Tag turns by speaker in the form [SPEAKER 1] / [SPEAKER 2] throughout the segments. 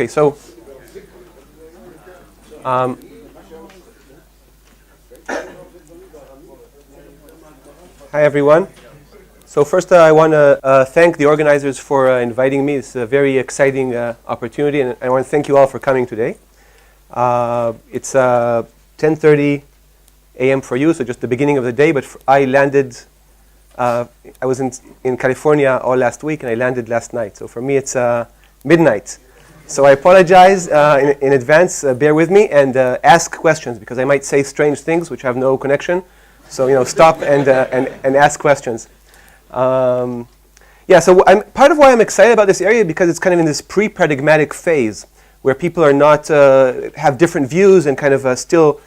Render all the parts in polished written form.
[SPEAKER 1] Okay, so hi everyone. So first I want to thank the organizers for inviting me. It's a very exciting opportunity, and I want to thank you all for coming today. It's 10:30 a.m. for you, so just the beginning of the day, but I landed, I was in California all last week, and I landed last night. So for me it's midnight. So I apologize in advance, bear with me, and ask questions, because I might say strange things which have no connection. So, stop and ask questions. So part of why I'm excited about this area, because it's kind of in this pre-paradigmatic phase, where people are not, have different views, and kind of still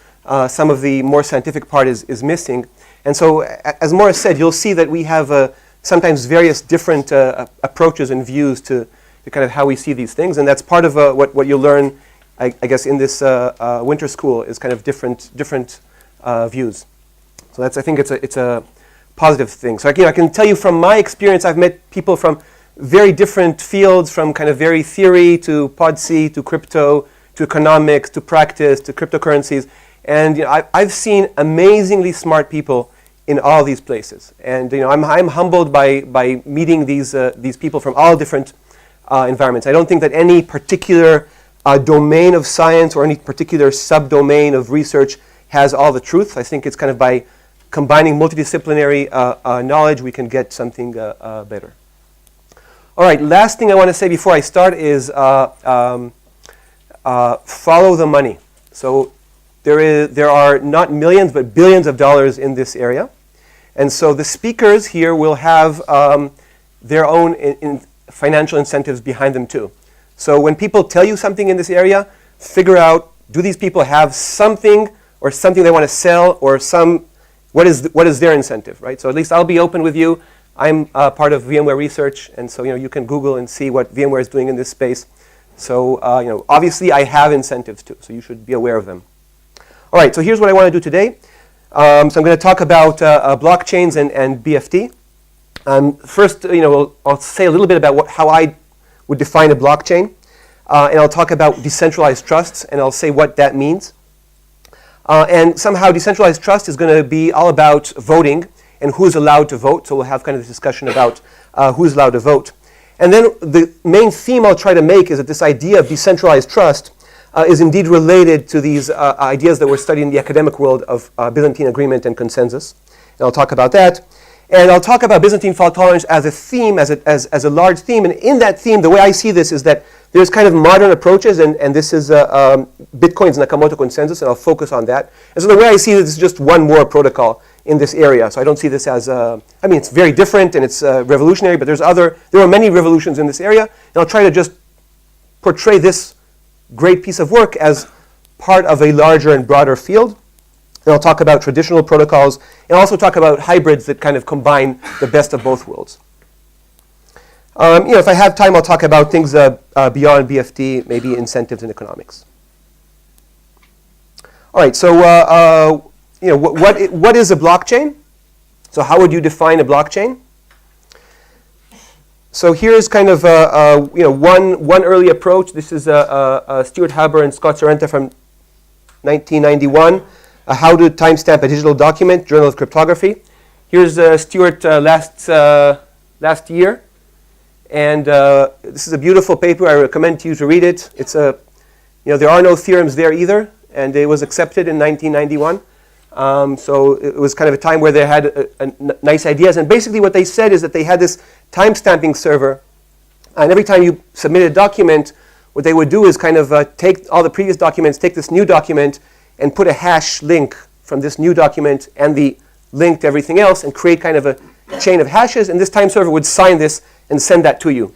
[SPEAKER 1] some of the more scientific part is missing. And so, as Morris said, you'll see that we have sometimes various different approaches and views to kind of how we see these things, and that's part of what you'll learn, I guess, in this winter school, is kind of different views. So I think it's a positive thing. So I can tell you from my experience, I've met people from very different fields, from kind of very theory to pod C to crypto to economics to practice to cryptocurrencies, and I've seen amazingly smart people in all these places, and I'm humbled by meeting these people from all different environments. I don't think that any particular domain of science or any particular subdomain of research has all the truth. I think it's kind of by combining multidisciplinary knowledge we can get something better. All right, last thing I want to say before I start is follow the money. So there are not millions but billions of dollars in this area. And so the speakers here will have their own financial incentives behind them too. So when people tell you something in this area, figure out, do these people have something or something they want to sell, or what is their incentive, right? So at least I'll be open with you. I'm part of VMware research, and so you can Google and see what VMware is doing in this space. So obviously I have incentives too, so you should be aware of them. All right, so here's what I want to do today. So I'm going to talk about blockchains and BFT. First, I'll say a little bit about how I would define a blockchain, and I'll talk about decentralized trusts, and I'll say what that means. And somehow decentralized trust is going to be all about voting and who's allowed to vote. So we'll have kind of a discussion about who's allowed to vote. And then the main theme I'll try to make is that this idea of decentralized trust is indeed related to these ideas that were studied in the academic world of Byzantine agreement and consensus. And I'll talk about that. And I'll talk about Byzantine fault tolerance as a theme, as a large theme. And in that theme, the way I see this is that there's kind of modern approaches, and this is Bitcoin's Nakamoto Consensus, and I'll focus on that. And so the way I see this is just one more protocol in this area. So I don't see this as, it's very different and it's revolutionary, but there are many revolutions in this area. And I'll try to just portray this great piece of work as part of a larger and broader field. And I'll talk about traditional protocols, and also talk about hybrids that kind of combine the best of both worlds. If I have time, I'll talk about things beyond BFT, maybe incentives in economics. All right, so what is a blockchain? So how would you define a blockchain? So here's kind of one early approach. This is Stuart Haber and Scott Sorrenta from 1991. How to timestamp a digital document, Journal of Cryptography. Here's Stuart last year. And this is a beautiful paper. I recommend to you to read it. It's there are no theorems there either, and it was accepted in 1991. So it was kind of a time where they had nice ideas. And basically what they said is that they had this timestamping server, and every time you submitted a document, what they would do is kind of take all the previous documents, take this new document, and put a hash link from this new document and the link to everything else, and create kind of a chain of hashes, and this time server would sign this and send that to you.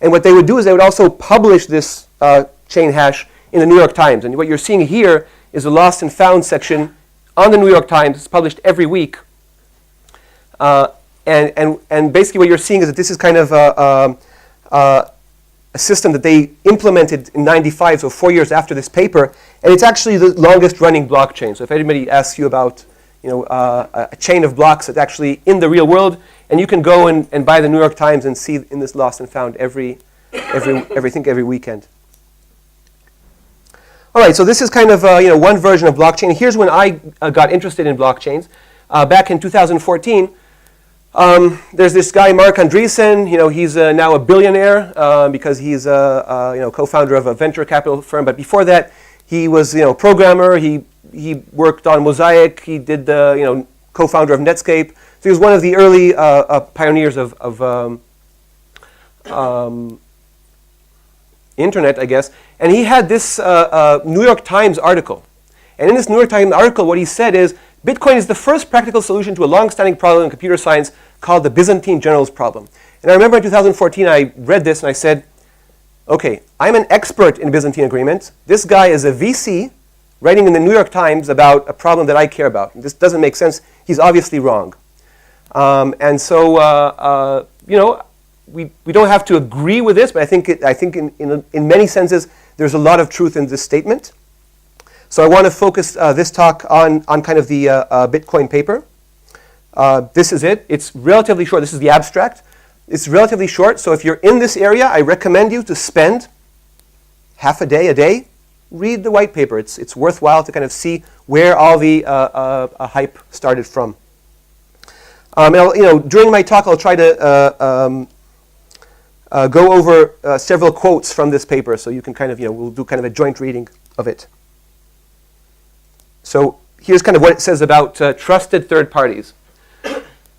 [SPEAKER 1] And what they would do is they would also publish this chain hash in the New York Times. And what you're seeing here is a lost and found section on the New York Times. It's published every week. And basically what you're seeing is that this is kind of a system that they implemented in '95, so 4 years after this paper, and it's actually the longest running blockchain. So if anybody asks you about a chain of blocks that's actually in the real world, and you can go and buy the New York Times and see in this lost and found every weekend. All right, so this is kind of one version of blockchain. Here's when I got interested in blockchains. Back in 2014, there's this guy, Mark Andreessen. He's now a billionaire because he's a co-founder of a venture capital firm. But before that, he was programmer. He worked on Mosaic. He did the co-founder of Netscape. So he was one of the early pioneers of internet, I guess. And he had this New York Times article. And in this New York Times article, what he said is, Bitcoin is the first practical solution to a long-standing problem in computer science called the Byzantine generals problem. And I remember in 2014, I read this and I said, okay, I'm an expert in Byzantine agreements. This guy is a VC writing in the New York Times about a problem that I care about. This doesn't make sense. He's obviously wrong. And so, we don't have to agree with this, but I think in many senses, there's a lot of truth in this statement. So I want to focus this talk on kind of the Bitcoin paper. This is it. It's relatively short. This is the abstract. It's relatively short. So if you're in this area, I recommend you to spend half a day, read the white paper. It's worthwhile to kind of see where all the hype started from. During my talk, I'll try to go over several quotes from this paper, so you can kind of, we'll do kind of a joint reading of it. So here's kind of what it says about trusted third parties.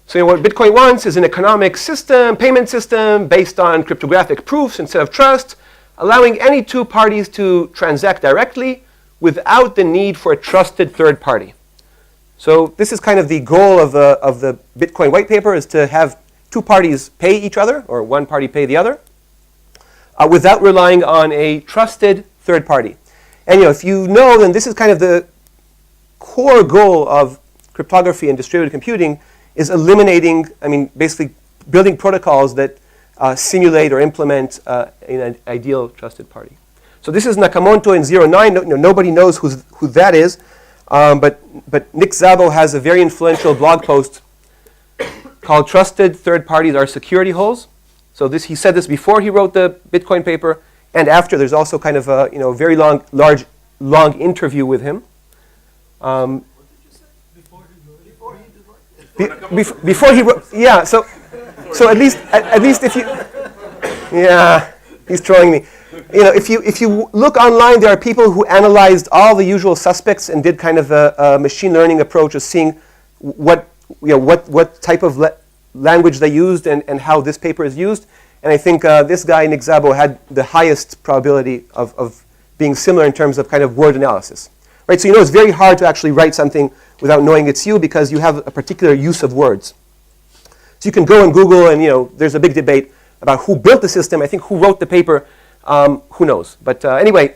[SPEAKER 1] So what Bitcoin wants is an economic system, payment system based on cryptographic proofs instead of trust, allowing any two parties to transact directly without the need for a trusted third party. So this is kind of the goal of the Bitcoin white paper, is to have two parties pay each other, or one party pay the other, without relying on a trusted third party. And if you know, then this is kind of the core goal of cryptography and distributed computing, is eliminating, basically building protocols that simulate or implement an ideal trusted party. So this is Nakamoto in 09. Nobody knows who that is, but Nick Szabo has a very influential blog post called "Trusted Third Parties Are Security Holes." So he said this before he wrote the Bitcoin paper, and after. There's also kind of a very long interview with him. What did you say? Before he wrote, yeah. So at least if you, yeah, he's trolling me. If you look online, there are people who analyzed all the usual suspects and did kind of a machine learning approach of seeing what type of language they used and how this paper is used. And I think this guy, Nick Szabo, had the highest probability of being similar in terms of kind of word analysis. Right? So it's very hard to actually write something without knowing it's you, because you have a particular use of words. So you can go and Google, and there's a big debate about who built the system. I think who wrote the paper, who knows. But anyway,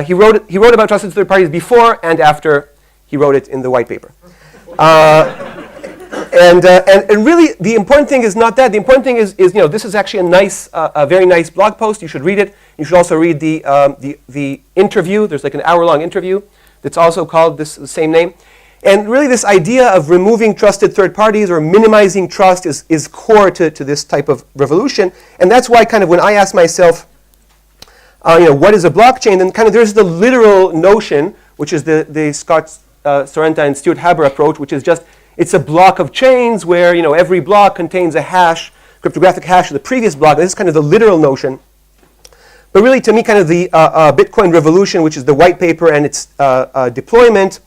[SPEAKER 1] he wrote about trusted third parties before and after he wrote it in the white paper. And really, the important thing is not that. The important thing is this is actually a very nice blog post. You should read it. You should also read the interview. There's like an hour-long interview that's also called the same name. And really, this idea of removing trusted third parties or minimizing trust is core to this type of revolution. And that's why kind of when I ask myself, what is a blockchain, then kind of there's the literal notion, which is the Scott Sorrenta and Stuart Haber approach, which is just it's a block of chains where every block contains a hash, cryptographic hash of the previous block. This is kind of the literal notion. But really, to me, kind of the Bitcoin revolution, which is the white paper and its deployment,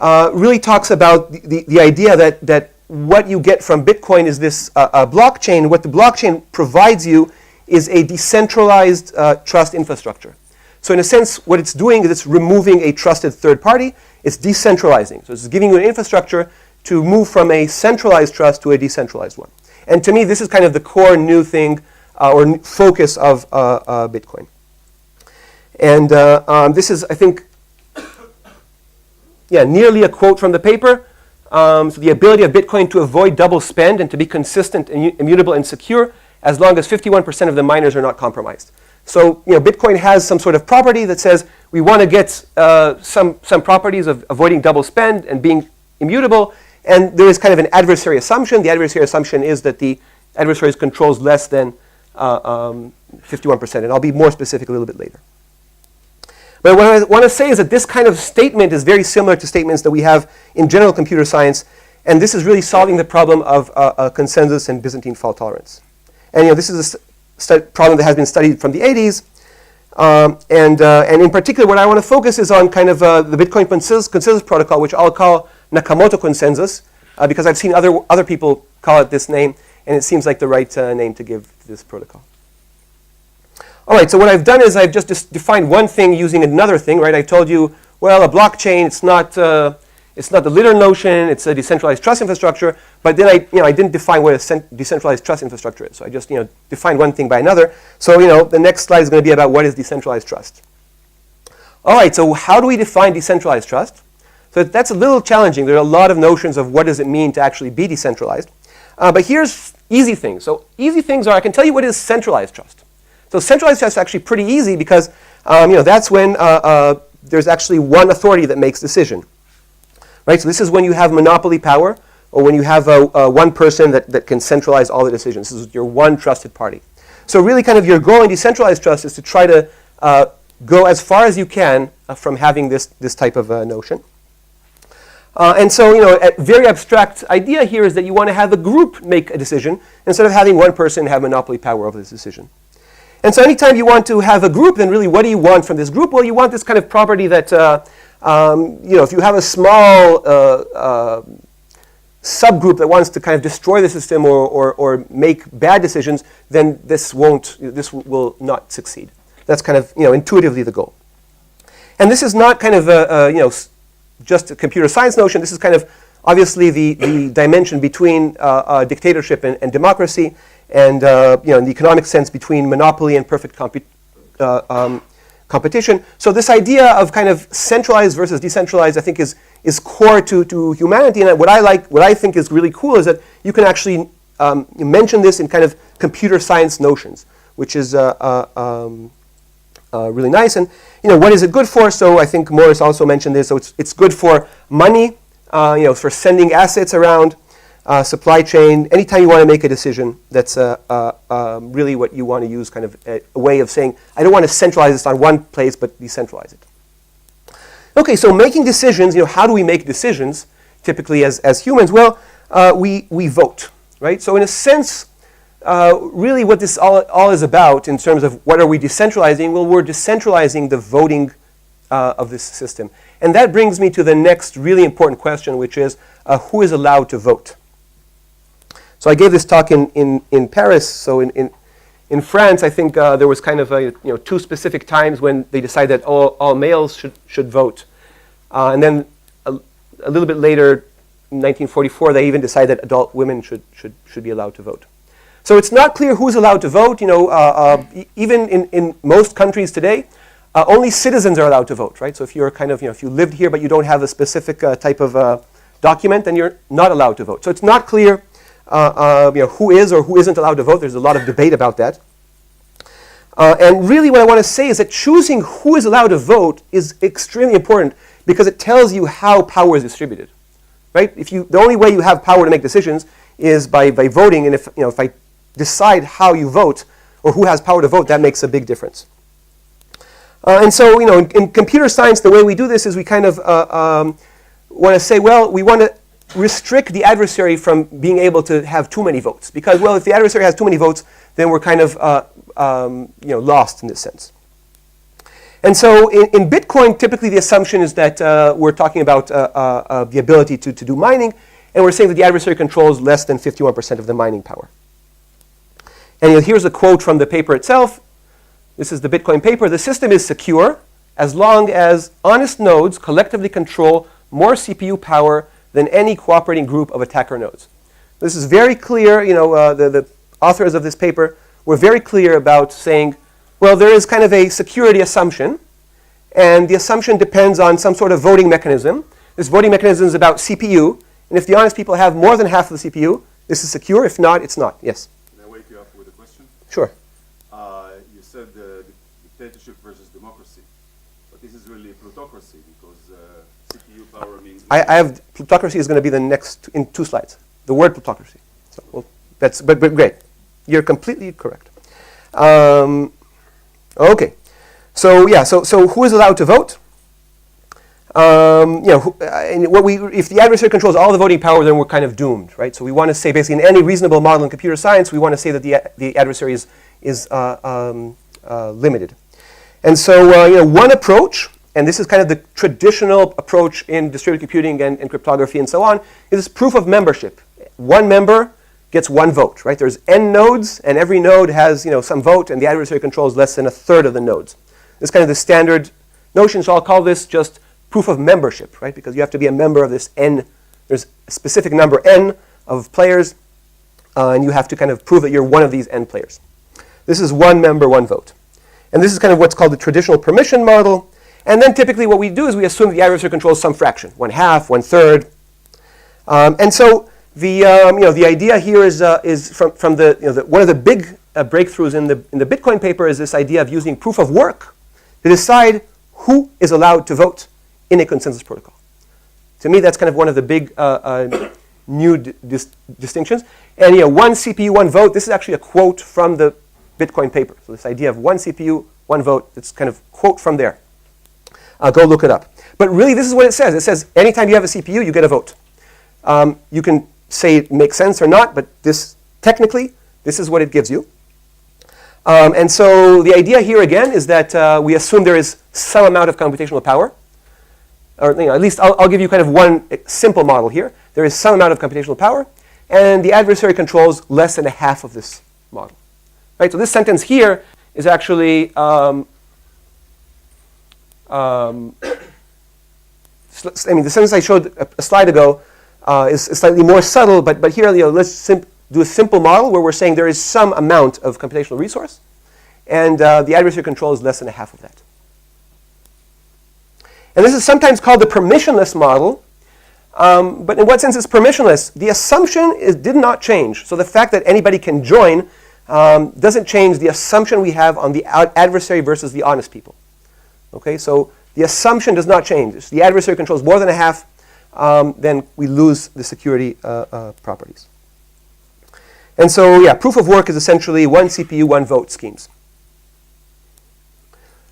[SPEAKER 1] really talks about the idea that what you get from Bitcoin is this blockchain. What the blockchain provides you is a decentralized trust infrastructure. So in a sense, what it's doing is it's removing a trusted third party. It's decentralizing. So it's giving you an infrastructure to move from a centralized trust to a decentralized one. And to me, this is kind of the core new thing or focus of Bitcoin. And this is, I think, nearly a quote from the paper. So the ability of Bitcoin to avoid double spend and to be consistent, and immutable, and secure as long as 51% of the miners are not compromised. So Bitcoin has some sort of property that says we want to get some properties of avoiding double spend and being immutable. And there is kind of an adversary assumption. The adversary assumption is that the adversary controls less than 51%. And I'll be more specific a little bit later. But what I want to say is that this kind of statement is very similar to statements that we have in general computer science, and this is really solving the problem of consensus and Byzantine fault tolerance. And this is a problem that has been studied from the 80s, and in particular, what I want to focus is on kind of the Bitcoin consensus protocol, which I'll call Nakamoto Consensus, because I've seen other people call it this name, and it seems like the right name to give this protocol. All right, so what I've done is I've just defined one thing using another thing, right? I told you, well, a blockchain, it's not the litter notion, it's a decentralized trust infrastructure, but then I didn't define what a decentralized trust infrastructure is. So I just defined one thing by another. So the next slide is going to be about what is decentralized trust. All right, so how do we define decentralized trust? So that's a little challenging. There are a lot of notions of what does it mean to actually be decentralized. But here's easy things. So easy things are, I can tell you what is centralized trust. So centralized trust is actually pretty easy because that's when there's actually one authority that makes decision. Right? So this is when you have monopoly power, or when you have one person that can centralize all the decisions. This is your one trusted party. So really kind of your goal in decentralized trust is to try to go as far as you can from having this type of notion. And so, a very abstract idea here is that you want to have a group make a decision instead of having one person have monopoly power over this decision. And so anytime you want to have a group, then really what do you want from this group? Well, you want this kind of property that, if you have a small subgroup that wants to kind of destroy the system or make bad decisions, then this will not succeed. That's kind of, intuitively the goal. And this is not kind of just a computer science notion. This is kind of obviously the dimension between dictatorship and democracy, and in the economic sense between monopoly and perfect competition. So this idea of kind of centralized versus decentralized, I think, is core to humanity. And what I think is really cool is that you can actually mention this in kind of computer science notions, which is really nice. And what is it good for? So I think Morris also mentioned this. So it's good for money, for sending assets around. Supply chain, anytime you want to make a decision, that's really what you want to use, kind of a way of saying, I don't want to centralize this on one place, but decentralize it. Okay, so making decisions, how do we make decisions typically as humans? Well, we vote, right? So in a sense, really what this all is about in terms of what are we decentralizing? Well, we're decentralizing the voting of this system. And that brings me to the next really important question, which is who is allowed to vote? So I gave this talk in Paris. So in France, I think there was kind of two specific times when they decided that all males should vote, and then a little bit later, in 1944, they even decided that adult women should be allowed to vote. So it's not clear who's allowed to vote. Even in most countries today, only citizens are allowed to vote, right? So if you're kind of if you lived here but you don't have a specific type of document, then you're not allowed to vote. So it's not clear. Who is or who isn't allowed to vote. There's a lot of debate about that. And really what I want to say is that choosing who is allowed to vote is extremely important because it tells you how power is distributed. Right? The only way you have power to make decisions is by voting, and if I decide how you vote or who has power to vote, that makes a big difference. And so in computer science, the way we do this is we kind of want to say, well, we want to restrict the adversary from being able to have too many votes. Because, well, if the adversary has too many votes, then we're kind of lost in this sense. And so in Bitcoin, typically the assumption is that we're talking about the ability to do mining, and we're saying that the adversary controls less than 51% of the mining power. And here's a quote from the paper itself. This is the Bitcoin paper. The system is secure as long as honest nodes collectively control more CPU power than any cooperating group of attacker nodes. This is very clear. The authors of this paper were very clear about saying, well, there is kind of a security assumption, and the assumption depends on some sort of voting mechanism. This voting mechanism is about CPU, and if the honest people have more than half of the CPU, this is secure. If not, it's not. Yes?
[SPEAKER 2] Can I wake you up with a question?
[SPEAKER 1] Sure.
[SPEAKER 2] You said dictatorship versus democracy, but this is really plutocracy because CPU power means...
[SPEAKER 1] I have plutocracy is going to be the next in 2 slides. The word plutocracy. So but great. You're completely correct. Okay. So yeah, so who is allowed to vote? And if the adversary controls all the voting power, then we're kind of doomed, right? So we want to say, basically, in any reasonable model in computer science, we want to say that the adversary is limited. And so one approach, and this is kind of the traditional approach in distributed computing and cryptography and so on, is proof of membership. One member gets one vote, right? There's n nodes, and every node has some vote, and the adversary controls less than a third of the nodes. This is kind of the standard notion, so I'll call this just proof of membership, right? Because you have to be a member of this n. There's a specific number n of players, and you have to kind of prove that you're one of these n players. This is one member, one vote. And this is kind of what's called the traditional permission model. And then typically what we do is we assume the adversary controls some fraction, 1/2, 1/3. And so the idea here is from the one of the big breakthroughs in the Bitcoin paper is this idea of using proof of work to decide who is allowed to vote in a consensus protocol. To me, that's kind of one of the big new distinctions. And one CPU, one vote. This is actually a quote from the Bitcoin paper. So this idea of one CPU, one vote. It's kind of quote from there. Go look it up. But really, this is what it says. It says anytime you have a CPU, you get a vote. You can say it makes sense or not, but technically, this is what it gives you. And so the idea here again is that we assume there is some amount of computational power. Or at least I'll give you kind of one simple model here. There is some amount of computational power, and the adversary controls less than a half of this model. Right? So this sentence here is actually the sentence I showed a slide ago is slightly more subtle, but here let's do a simple model where we're saying there is some amount of computational resource, and the adversary controls less than a half of that. And this is sometimes called the permissionless model. But in what sense is permissionless? The assumption did not change. So the fact that anybody can join doesn't change the assumption we have on the adversary versus the honest people. Okay, so the assumption does not change. If the adversary controls more than a half, then we lose the security properties. And so, yeah, proof of work is essentially one CPU, one vote schemes.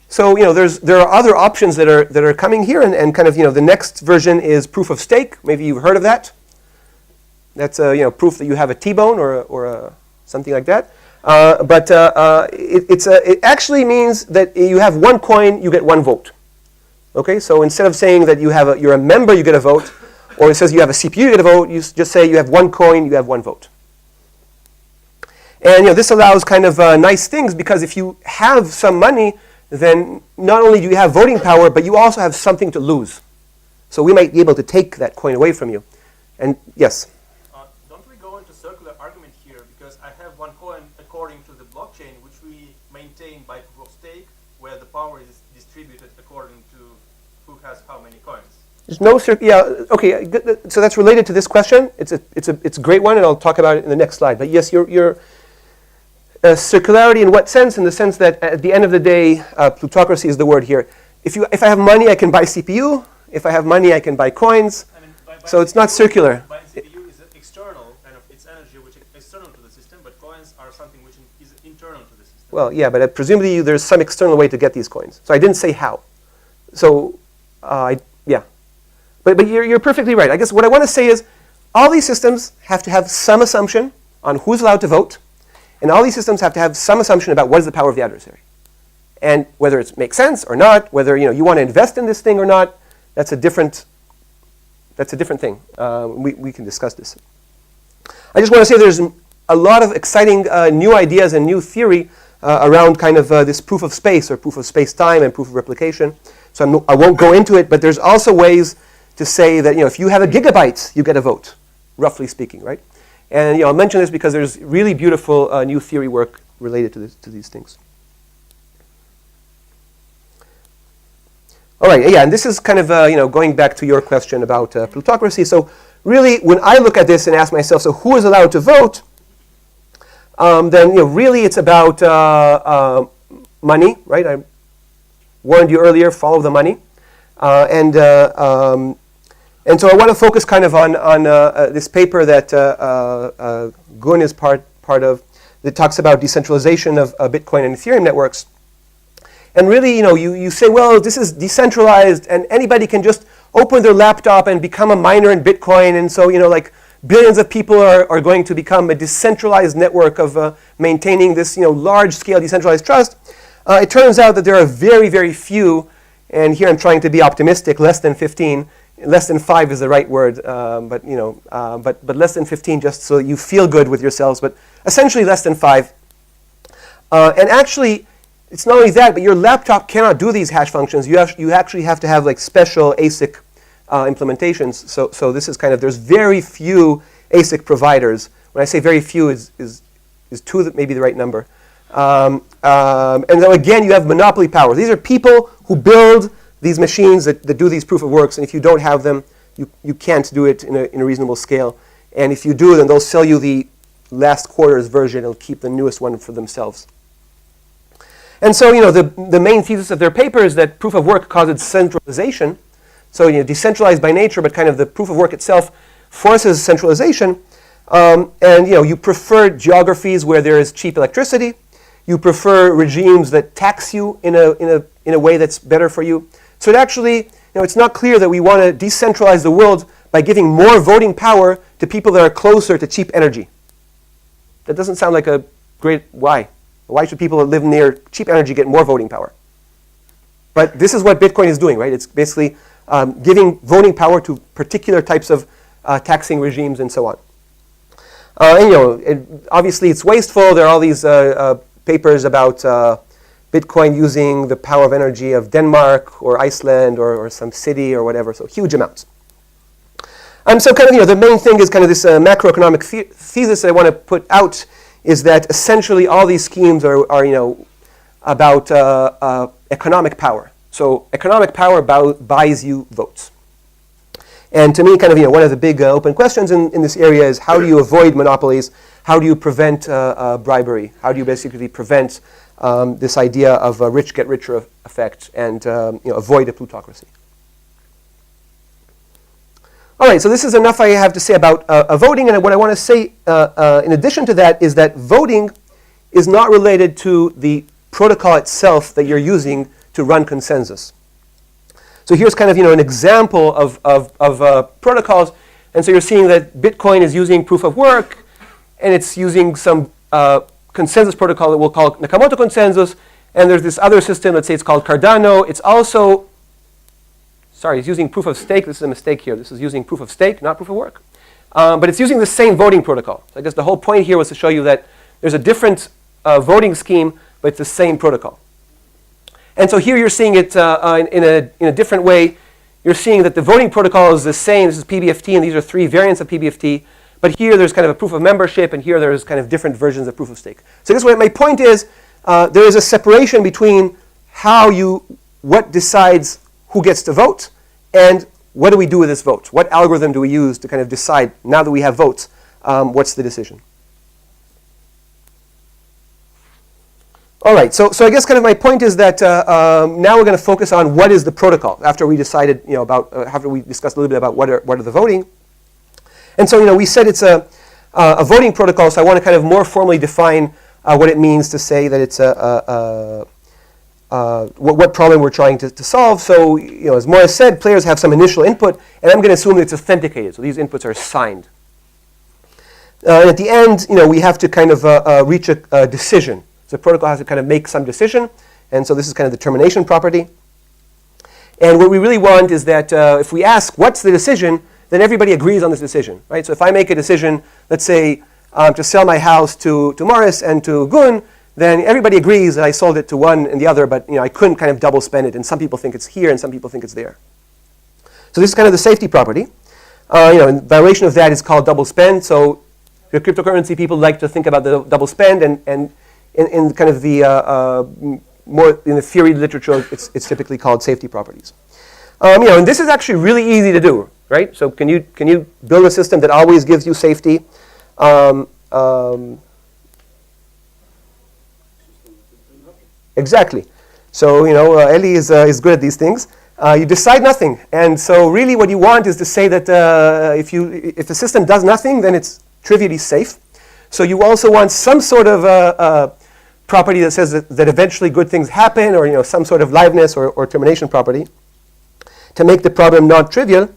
[SPEAKER 1] So there are other options that are coming here, and kind of the next version is proof of stake. Maybe you've heard of that. That's proof that you have a T-bone or something like that. But it actually means that you have one coin, you get one vote. Okay, so instead of saying that you're a member, you get a vote, or it says you have a CPU, you get a vote, you just say you have one coin, you have one vote. And this allows kind of nice things, because if you have some money, then not only do you have voting power, but you also have something to lose. So we might be able to take that coin away from you. And yes?
[SPEAKER 3] Don't we go into circular argument here? Because I have one coin according to the blockchain, which we maintain by proof of stake, where the power is distributed according to who has how many coins.
[SPEAKER 1] There's no okay. So that's related to this question. It's a great one, and I'll talk about it in the next slide. But yes, you're circularity in what sense? In the sense that at the end of the day, plutocracy is the word here. If I have money, I can buy CPU. If I have money, I can buy coins.
[SPEAKER 3] I mean,
[SPEAKER 1] so it's not circular.
[SPEAKER 3] Buying CPU is external, kind of its energy, which is external to the system, but coins are something which is internal to the system.
[SPEAKER 1] Well, yeah, but presumably there's some external way to get these coins. So I didn't say how. So, yeah. But you're perfectly right. I guess what I want to say is all these systems have to have some assumption on who's allowed to vote. And all these systems have to have some assumption about what is the power of the adversary. And whether it makes sense or not, whether you want to invest in this thing or not, that's a different thing. We can discuss this. I just want to say there's a lot of exciting new ideas and new theory around kind of this proof of space or proof of space-time and proof of replication. So I won't go into it, but there's also ways to say that if you have a gigabyte, you get a vote, roughly speaking, right? And I'll mention this because there's really beautiful new theory work related to these things. All right, yeah, and this is kind of going back to your question about plutocracy. So really, when I look at this and ask myself, so who is allowed to vote? Then really it's about money, right? I warned you earlier, follow the money, and so I want to focus kind of on this paper that Gun is part of that talks about decentralization of Bitcoin and Ethereum networks. And really, you say, well, this is decentralized, and anybody can just open their laptop and become a miner in Bitcoin. And so, like billions of people are going to become a decentralized network of maintaining this, large-scale decentralized trust. It turns out that there are very, very few, and here I'm trying to be optimistic, less than 15. Less than 5 is the right word, but less than 15, just so you feel good with yourselves. But essentially, less than 5. And actually, it's not only that, but your laptop cannot do these hash functions. You actually have to have like special ASIC implementations. So this is there's very few ASIC providers. When I say very few, is 2 that may be the right number. And then again, you have monopoly power. These are people who build these machines that do these proof of works, and if you don't have them, you can't do it in a reasonable scale. And if you do, then they'll sell you the last quarter's version and keep the newest one for themselves. And so, the main thesis of their paper is that proof of work causes centralization. So, decentralized by nature, but the proof of work itself forces centralization. And you prefer geographies where there is cheap electricity. You prefer regimes that tax you in a way that's better for you. So it actually, it's not clear that we want to decentralize the world by giving more voting power to people that are closer to cheap energy. That doesn't sound like a great why. Why should people that live near cheap energy get more voting power? But this is what Bitcoin is doing, right? It's basically giving voting power to particular types of taxing regimes and so on. And obviously it's wasteful. There are all these papers about Bitcoin using the power of energy of Denmark or Iceland or some city or whatever, so huge amounts. So the main thing is this macroeconomic thesis that I want to put out is that essentially all these schemes are about economic power. So economic power buys you votes. And to me, one of the big open questions in this area is how do you avoid monopolies? How do you prevent bribery? How do you basically prevent this idea of a rich get richer effect and avoid a plutocracy? All right, so this is enough I have to say about voting. And what I want to say in addition to that is that voting is not related to the protocol itself that you're using to run consensus. So here's an example of protocols. And so you're seeing that Bitcoin is using proof of work, and it's using some consensus protocol that we'll call Nakamoto Consensus. And there's this other system, let's say it's called Cardano. It's also, it's using proof of stake. This is a mistake here. This is using proof of stake, not proof of work. But it's using the same voting protocol. So I guess the whole point here was to show you that there's a different voting scheme, but it's the same protocol. And so here you're seeing it in a different way. You're seeing that the voting protocol is the same. This is PBFT, and these are 3 variants of PBFT. But here there's a proof of membership, and here there's different versions of proof of stake. So this way, my point is there is a separation between what decides who gets to vote, and what do we do with this vote? What algorithm do we use to decide, now that we have votes, what's the decision? All right, so I guess my point is that now we're going to focus on what is the protocol after we decided, after we discussed a little bit about what are the voting. And so, we said it's a voting protocol, so I want to more formally define what it means to say that it's what problem we're trying to solve. So, as Morris said, players have some initial input, and I'm going to assume that it's authenticated. So these inputs are signed. And at the end, we have to reach a decision. So the protocol has to make some decision, and so this is the termination property. And what we really want is that if we ask what's the decision, then everybody agrees on this decision, right? So if I make a decision, let's say, to sell my house to Morris and to Gun, then everybody agrees that I sold it to one and the other, but I couldn't double spend it, and some people think it's here and some people think it's there. So this is the safety property. In violation of that is called double spend. So the cryptocurrency people like to think about the double spend, and in the more in the theory literature, it's typically called safety properties. And this is actually really easy to do, right? So can you build a system that always gives you safety? Exactly. So Eli is good at these things. You decide nothing, and so really what you want is to say that if the system does nothing, then it's trivially safe. So you also want some sort of property that says that eventually good things happen, or some sort of liveness or termination property, to make the problem non-trivial.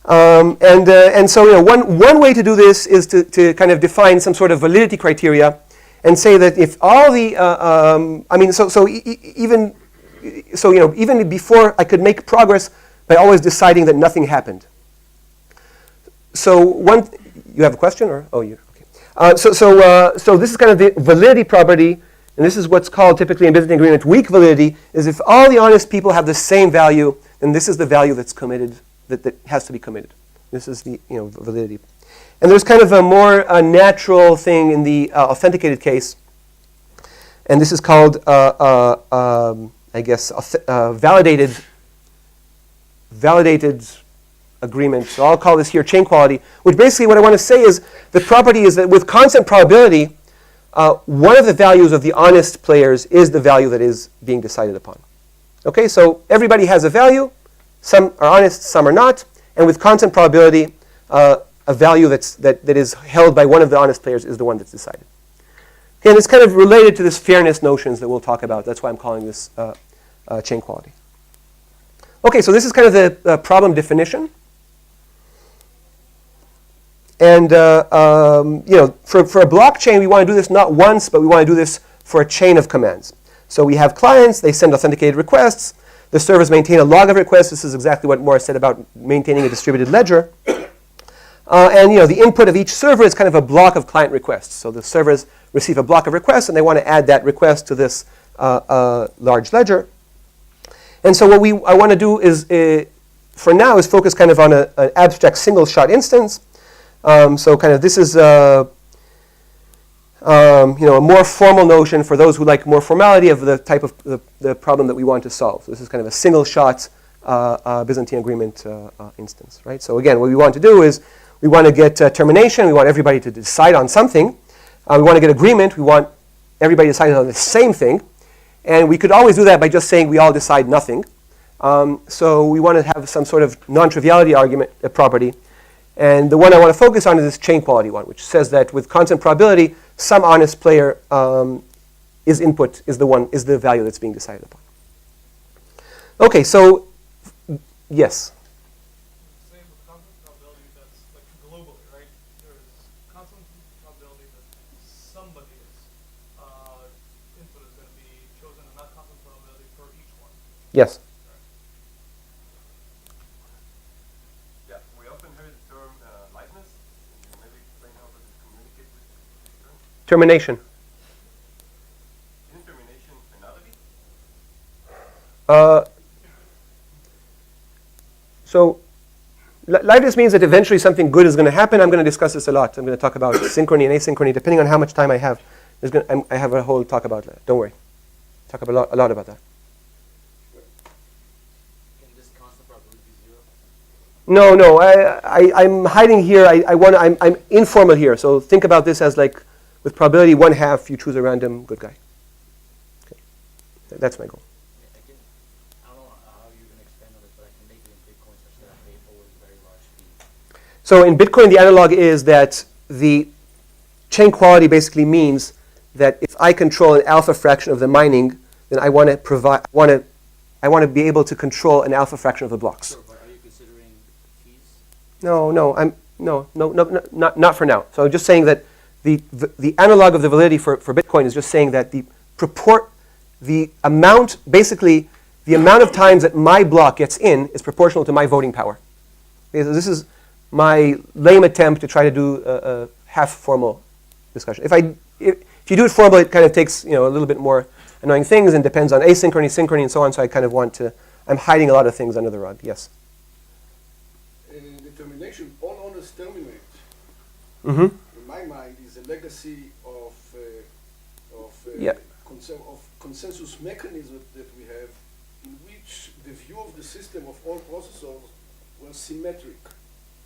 [SPEAKER 1] And so one way to do this is to kind of define some sort of validity criteria, and say that if all the even before I could make progress by always deciding that nothing happened. So you have a question, or you okay? So this is kind of the validity property, and this is what's called typically in Byzantine agreement weak validity. Is if all the honest people have the same value, then this is the value that's committed, that has to be committed. This is the validity. And there's kind of a more natural thing in the authenticated case, and this is called validated agreement. So I'll call this here chain quality, which basically what I want to say is the property is that with constant probability, one of the values of the honest players is the value that is being decided upon. Okay, so everybody has a value. Some are honest, some are not. And with constant probability, a value that is held by one of the honest players is the one that's decided. Okay, and it's kind of related to this fairness notions that we'll talk about. That's why I'm calling this chain quality. Okay, so this is kind of the problem definition. And for a blockchain, we want to do this not once, but we want to do this for a chain of commands. So we have clients, they send authenticated requests. The servers maintain a log of requests. This is exactly what Morris said about maintaining a distributed ledger. And the input of each server is kind of a block of client requests. So the servers receive a block of requests, and they want to add that request to this large ledger. And so what I want to do is, for now, is focus kind of on an abstract single-shot instance. So kind of this is a more formal notion for those who like more formality of the type of the problem that we want to solve. So this is kind of a single-shot Byzantine agreement instance, right? So again, what we want to do is we want to get termination. We want everybody to decide on something. We want to get agreement. We want everybody deciding on the same thing. And we could always do that by just saying we all decide nothing. So we want to have some sort of non-triviality argument property. And the one I want to focus on is this chain quality one, which says that with constant probability, some honest player is the value that's being decided upon. Okay, so yes.
[SPEAKER 4] Same with constant probability that's like globally, right? There's constant probability that somebody's input is going to be chosen, and not constant probability for each one.
[SPEAKER 1] Yes.
[SPEAKER 2] Yeah, we often hear the term liveness. Can you maybe explain how does it communicate with this term?
[SPEAKER 1] Termination.
[SPEAKER 2] Isn't termination finality?
[SPEAKER 1] So liveness means that eventually something good is going to happen. I'm going to discuss this a lot. I'm going to talk about synchrony and asynchrony, depending on how much time I have. I have a whole talk about that. Don't worry. Talk a lot about that.
[SPEAKER 5] Can this constant probability be zero?
[SPEAKER 1] No. I'm hiding here. I'm informal here. So think about this as like with probability 1/2, you choose a random good guy. Okay. That's my goal.
[SPEAKER 5] I don't know how you're going to expand on this, but I can make it in Bitcoin such that I pay always a very large fee.
[SPEAKER 1] So in Bitcoin, the analog is that the chain quality basically means that if I control an alpha fraction of the mining, then I want to be able to control an alpha fraction of the blocks.
[SPEAKER 5] Sure, but are you considering fees?
[SPEAKER 1] Not for now. So just saying that the analog of the validity for Bitcoin is just saying that the amount of times that my block gets in is proportional to my voting power. Okay, so this is my lame attempt to try to do a half formal discussion. If you do it formal, it kind of takes a little bit more annoying things and depends on asynchrony, synchrony, and so on. So I kind of I'm hiding a lot of things under the rug. Yes.
[SPEAKER 6] The termination, all honors terminate.
[SPEAKER 1] Mm-hmm.
[SPEAKER 6] In my mind, is a legacy of
[SPEAKER 1] Yeah.
[SPEAKER 6] Consensus mechanism that we have, in which the view of the system of all processors was symmetric.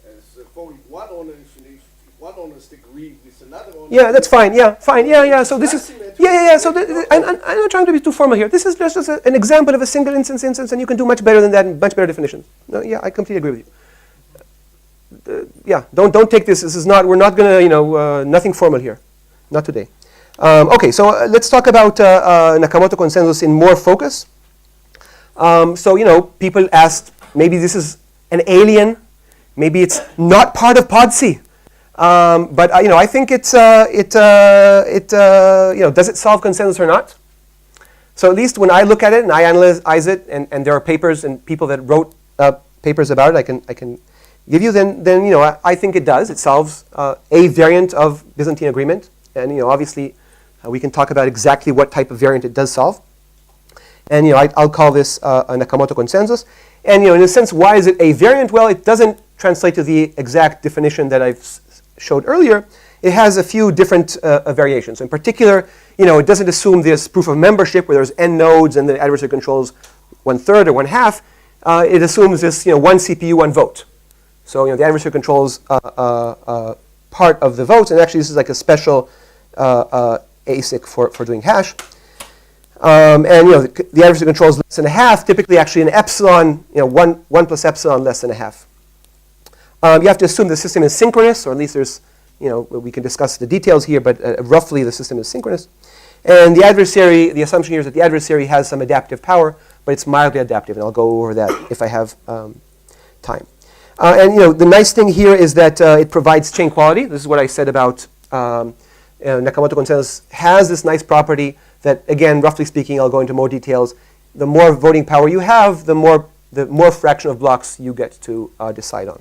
[SPEAKER 6] As for one owner, if one honest agree with another owner.
[SPEAKER 1] Yeah, that's fine. Yeah, fine. Yeah. So this is So I'm not trying to be too formal here. This is just an example of a single instance, and you can do much better than that, and much better definitions. No, yeah, I completely agree with you. Don't take this. This is not. We're not going to nothing formal here, not today. Okay, so let's talk about Nakamoto Consensus in more focus. So, people asked, maybe this is an alien, maybe it's not part of PODC. But I think does it solve consensus or not? So at least when I look at it and I analyze it, and there are papers and people that wrote papers about it, I can give you. Then I think it does. It solves a variant of Byzantine agreement, and obviously we can talk about exactly what type of variant it does solve. And I'll call this a Nakamoto consensus. And in a sense, why is it a variant? Well, it doesn't translate to the exact definition that I've showed earlier. It has a few different variations. In particular, it doesn't assume this proof of membership where there's n nodes and the adversary controls 1/3 or 1/2. It assumes this one CPU, one vote. So the adversary controls part of the votes, and actually this is like a special ASIC for doing hash. And the adversary controls less than a half, typically actually an epsilon, 1 plus epsilon less than a half. You have to assume the system is synchronous, or at least there's, we can discuss the details here, but roughly the system is synchronous. And the assumption here is that the adversary has some adaptive power, but it's mildly adaptive, and I'll go over that if I have time. And the nice thing here is that it provides chain quality. This is what I said about Nakamoto Consensus has this nice property that, again, roughly speaking, I'll go into more details. The more voting power you have, the more fraction of blocks you get to decide on.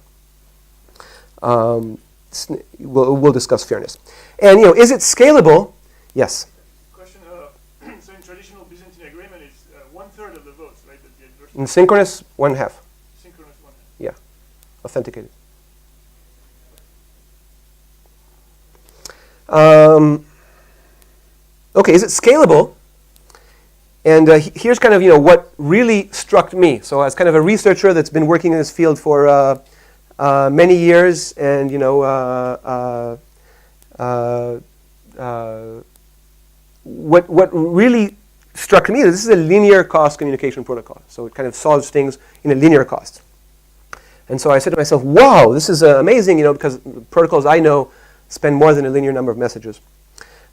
[SPEAKER 1] We'll discuss fairness. And is it scalable? Yes.
[SPEAKER 4] Question, so in traditional Byzantine agreement, it's 1/3 of the votes, right? That the adversary
[SPEAKER 1] In synchronous, 1/2.
[SPEAKER 4] synchronous 1/2.
[SPEAKER 1] Yeah, authenticated. Okay, is it scalable? And here's kind of what really struck me. So as kind of a researcher that's been working in this field for many years, and what really struck me is this is a linear cost communication protocol. So it kind of solves things in a linear cost. And so I said to myself, wow, this is amazing, because protocols I know spend more than a linear number of messages.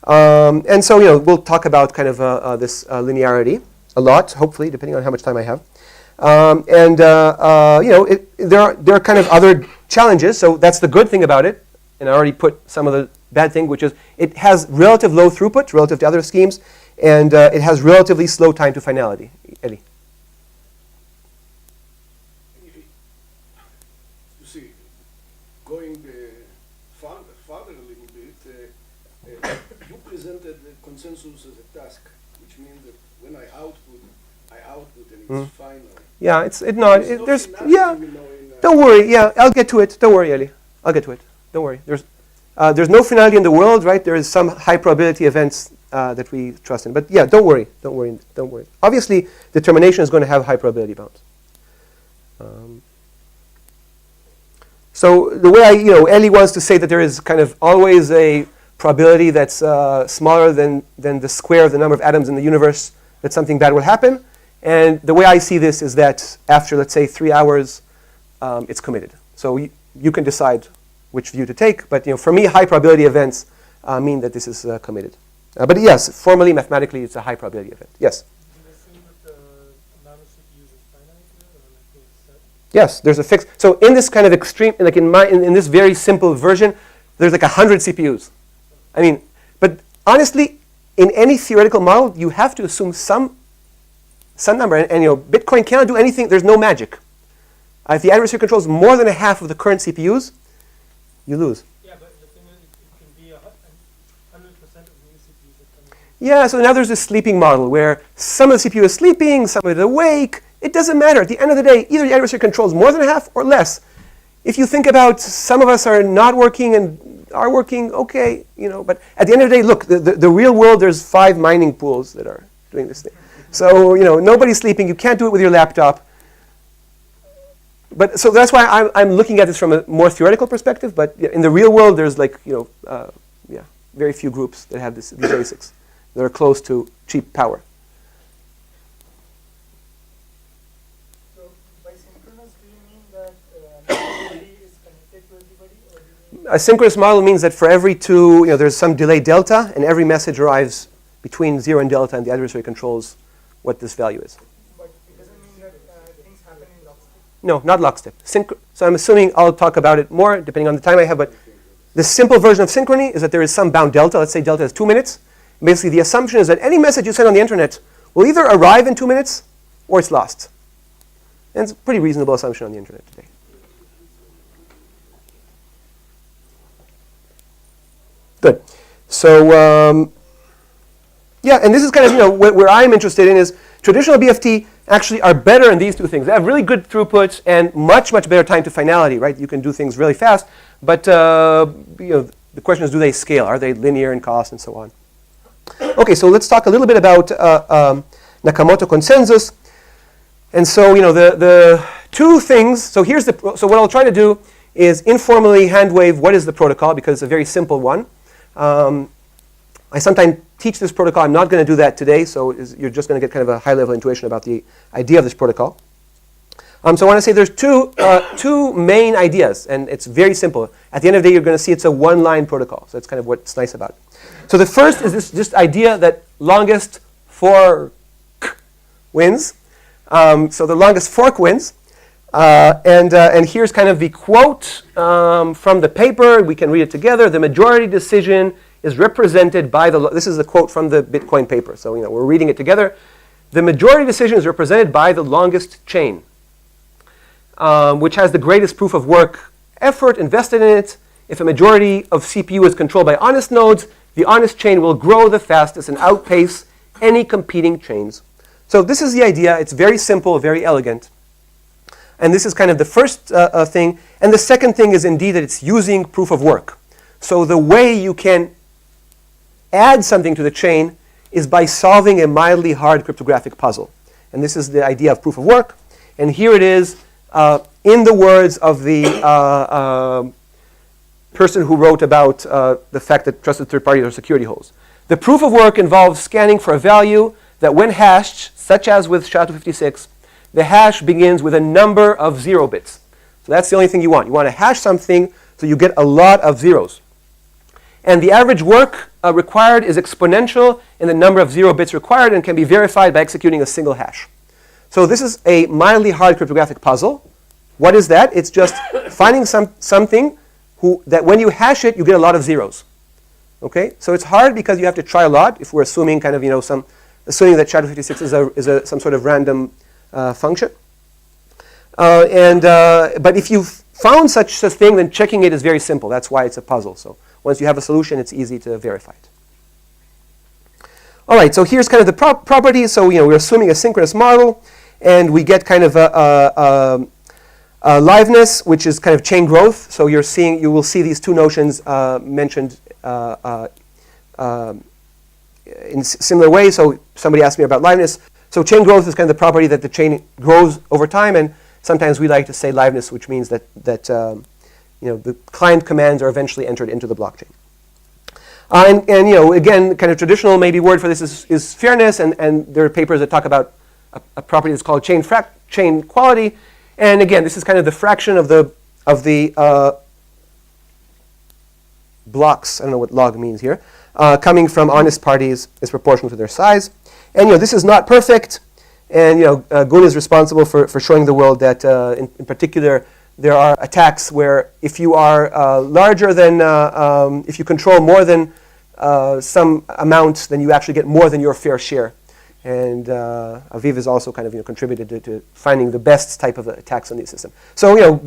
[SPEAKER 1] And so we'll talk about kind of this linearity a lot, hopefully, depending on how much time I have. There are kind of other challenges. So that's the good thing about it. And I already put some of the bad thing, which is it has relative low throughput relative to other schemes, and it has relatively slow time to finality. Eli.
[SPEAKER 6] You see, going farther a little bit, you presented the consensus as a task, which means that when I output and it's final.
[SPEAKER 1] Yeah, there's
[SPEAKER 6] finality,
[SPEAKER 1] Don't worry. Yeah, I'll get to it. Don't worry, Eli. I'll get to it. Don't worry. There's no finality in the world, right? There is some high probability events that we trust in. But yeah, don't worry. Don't worry. Don't worry. Obviously, determination is going to have high probability bounds. So the way Eli wants to say that there is kind of always a probability that's smaller than the square of the number of atoms in the universe that something bad will happen. And the way I see this is that after, let's say, 3 hours, it's committed. So you can decide which view to take. But for me, high probability events mean that this is committed. But yes, formally, mathematically, it's a high probability event. Yes?
[SPEAKER 4] Do you assume that the amount of CPUs is finite here, or like it's set?
[SPEAKER 1] Yes, there's a fixed. So in this kind of extreme, like in this very simple version, there's like 100 CPUs. I mean, but honestly, in any theoretical model, you have to assume some number. And Bitcoin cannot do anything. There's no magic. If the adversary controls more than a half of the current CPUs, you lose.
[SPEAKER 4] Yeah, but the thing is, it can be 100% of new CPUs that come in.
[SPEAKER 1] Yeah, so now there's this sleeping model where some of the CPU is sleeping, some of it awake. It doesn't matter. At the end of the day, either the adversary controls more than a half or less. If you think about some of us are not working and are working, okay, but at the end of the day, look, the real world, there's 5 mining pools that are doing this thing. So, nobody's sleeping. You can't do it with your laptop. But so that's why I'm looking at this from a more theoretical perspective. But in the real world, there's very few groups that have these ASICs that are close to cheap power.
[SPEAKER 4] So by synchronous, do you mean that everybody is connected to everybody? Or
[SPEAKER 1] a synchronous model means that for every two, there's some delay delta, and every message arrives between 0 and delta, and the adversary controls what this value is.
[SPEAKER 4] But it doesn't mean that things happen in lockstep.
[SPEAKER 1] No, not lockstep. So I'm assuming I'll talk about it more depending on the time I have, but the simple version of synchrony is that there is some bound delta. Let's say delta is 2 minutes. Basically, the assumption is that any message you send on the internet will either arrive in 2 minutes or it's lost. And it's a pretty reasonable assumption on the internet today. Good. So, yeah, and this is kind of, where I'm interested in is traditional BFT actually are better in these two things. They have really good throughputs and much, much better time to finality, right? You can do things really fast, but the question is, do they scale? Are they linear in cost and so on? Okay, so let's talk a little bit about Nakamoto Consensus. And so, the two things, so what I'll try to do is informally hand wave what is the protocol, because it's a very simple one. I sometimes teach this protocol. I'm not going to do that today, so you're just going to get kind of a high-level intuition about the idea of this protocol. So I want to say there's two main ideas, and it's very simple. At the end of the day, you're going to see it's a one-line protocol, so that's kind of what's nice about it. So the first is this idea that longest fork wins. So the longest fork wins. And here's kind of the quote from the paper. We can read it together. The majority decision is represented by this is the quote from the Bitcoin paper. So we're reading it together. The majority decision is represented by the longest chain, which has the greatest proof of work effort invested in it. If a majority of CPU is controlled by honest nodes, the honest chain will grow the fastest and outpace any competing chains. So this is the idea. It's very simple, very elegant. And this is kind of the first thing. And the second thing is indeed that it's using proof of work. So the way you can add something to the chain is by solving a mildly hard cryptographic puzzle. And this is the idea of proof of work. And here it is in the words of the person who wrote about the fact that trusted third parties are security holes. The proof of work involves scanning for a value that when hashed, such as with SHA-256, the hash begins with a number of 0 bits. So that's the only thing you want. You want to hash something so you get a lot of zeros. And the average work required is exponential in the number of 0 bits required and can be verified by executing a single hash. So this is a mildly hard cryptographic puzzle. What is that? It's just finding something that when you hash it, you get a lot of zeros. Okay? So it's hard because you have to try a lot. If we're assuming kind of assuming that SHA-256 is some sort of random function. But if you've found such a thing, then checking it is very simple. That's why it's a puzzle. So once you have a solution, it's easy to verify it. All right, so here's kind of the properties. So we're assuming a synchronous model, and we get kind of a liveness, which is kind of chain growth. So you will see these two notions mentioned in similar ways. So somebody asked me about liveness. So chain growth is kind of the property that the chain grows over time, and sometimes we like to say liveness, which means that the client commands are eventually entered into the blockchain. And again, kind of traditional maybe word for this is fairness, and there are papers that talk about a property that's called chain quality. And again, this is kind of the fraction of the blocks. I don't know what log means here. Coming from honest parties is proportional to their size. And this is not perfect. And Gun is responsible for showing the world that in particular there are attacks where if you are larger than, if you control more than some amount, then you actually get more than your fair share. And Aviv has also kind of contributed to finding the best type of attacks on the system. So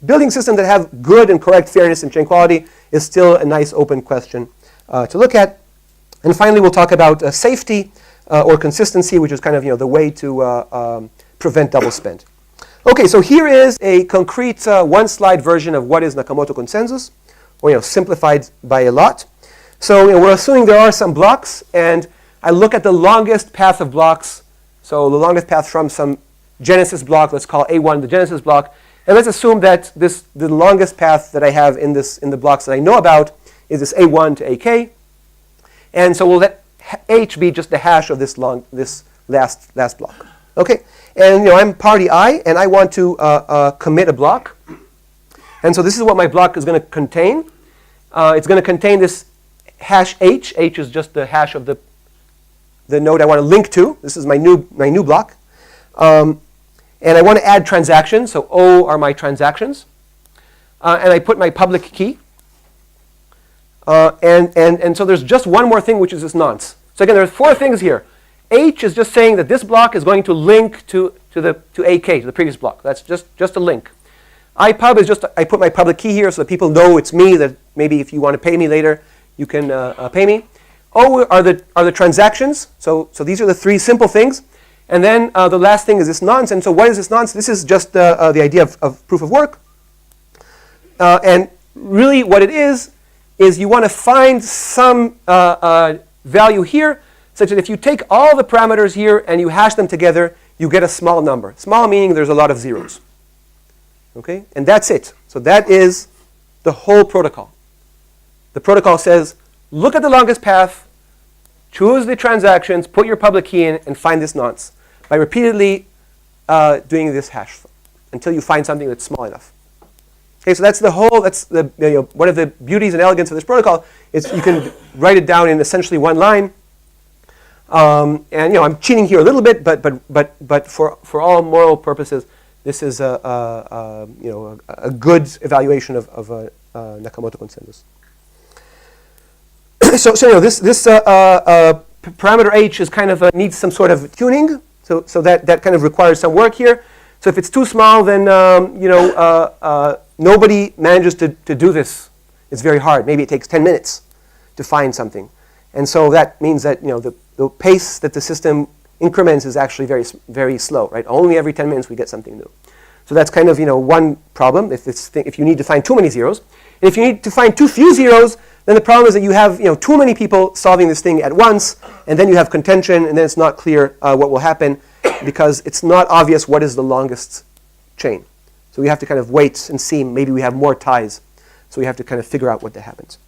[SPEAKER 1] building systems that have good and correct fairness and chain quality is still a nice open question to look at. And finally, we'll talk about safety or consistency, which is kind of the way to prevent double spend. Okay, so here is a concrete one-slide version of what is Nakamoto Consensus, or simplified by a lot. So we're assuming there are some blocks, and I look at the longest path of blocks. So the longest path from some genesis block, let's call A1 the genesis block, and let's assume that the longest path that I have in the blocks that I know about is this A1 to AK, and so we'll let H be just the hash of this last block. Okay, and I'm party I, and I want to commit a block, and so this is what my block is going to contain. It's going to contain this hash h. H is just the hash of the node I want to link to. This is my new block. And I want to add transactions. So O are my transactions. And I put my public key. And so there's just one more thing, which is this nonce. So again, there's 4 things here. H is just saying that this block is going to link to AK, to the previous block. That's just a link. IPub is just, I put my public key here so that people know it's me, that maybe if you want to pay me later, you can pay me. O are the transactions. So these are the 3 simple things. And then the last thing is this nonce. And so what is this nonce? This is just the idea of proof of work. And really what it is you want to find some value here, such that if you take all the parameters here and you hash them together, you get a small number. Small meaning there's a lot of zeros. Okay? And that's it. So that is the whole protocol. The protocol says, look at the longest path, choose the transactions, put your public key in, and find this nonce by repeatedly doing this hash until you find something that's small enough. Okay, so that's one of the beauties and elegance of this protocol is you can write it down in essentially one line. And I'm cheating here a little bit, but for all moral purposes, this is a good evaluation of Nakamoto Consensus. so this parameter h is kind of needs some sort of tuning. So that kind of requires some work here. So if it's too small, then nobody manages to do this. It's very hard. Maybe it takes 10 minutes to find something, and so that means that the pace that the system increments is actually very, very slow, right? Only every 10 minutes we get something new. So that's kind of one problem if you need to find too many zeros. And if you need to find too few zeros, then the problem is that you have too many people solving this thing at once, and then you have contention, and then it's not clear what will happen because it's not obvious what is the longest chain. So we have to kind of wait and see. Maybe we have more ties, so we have to kind of figure out what that happens.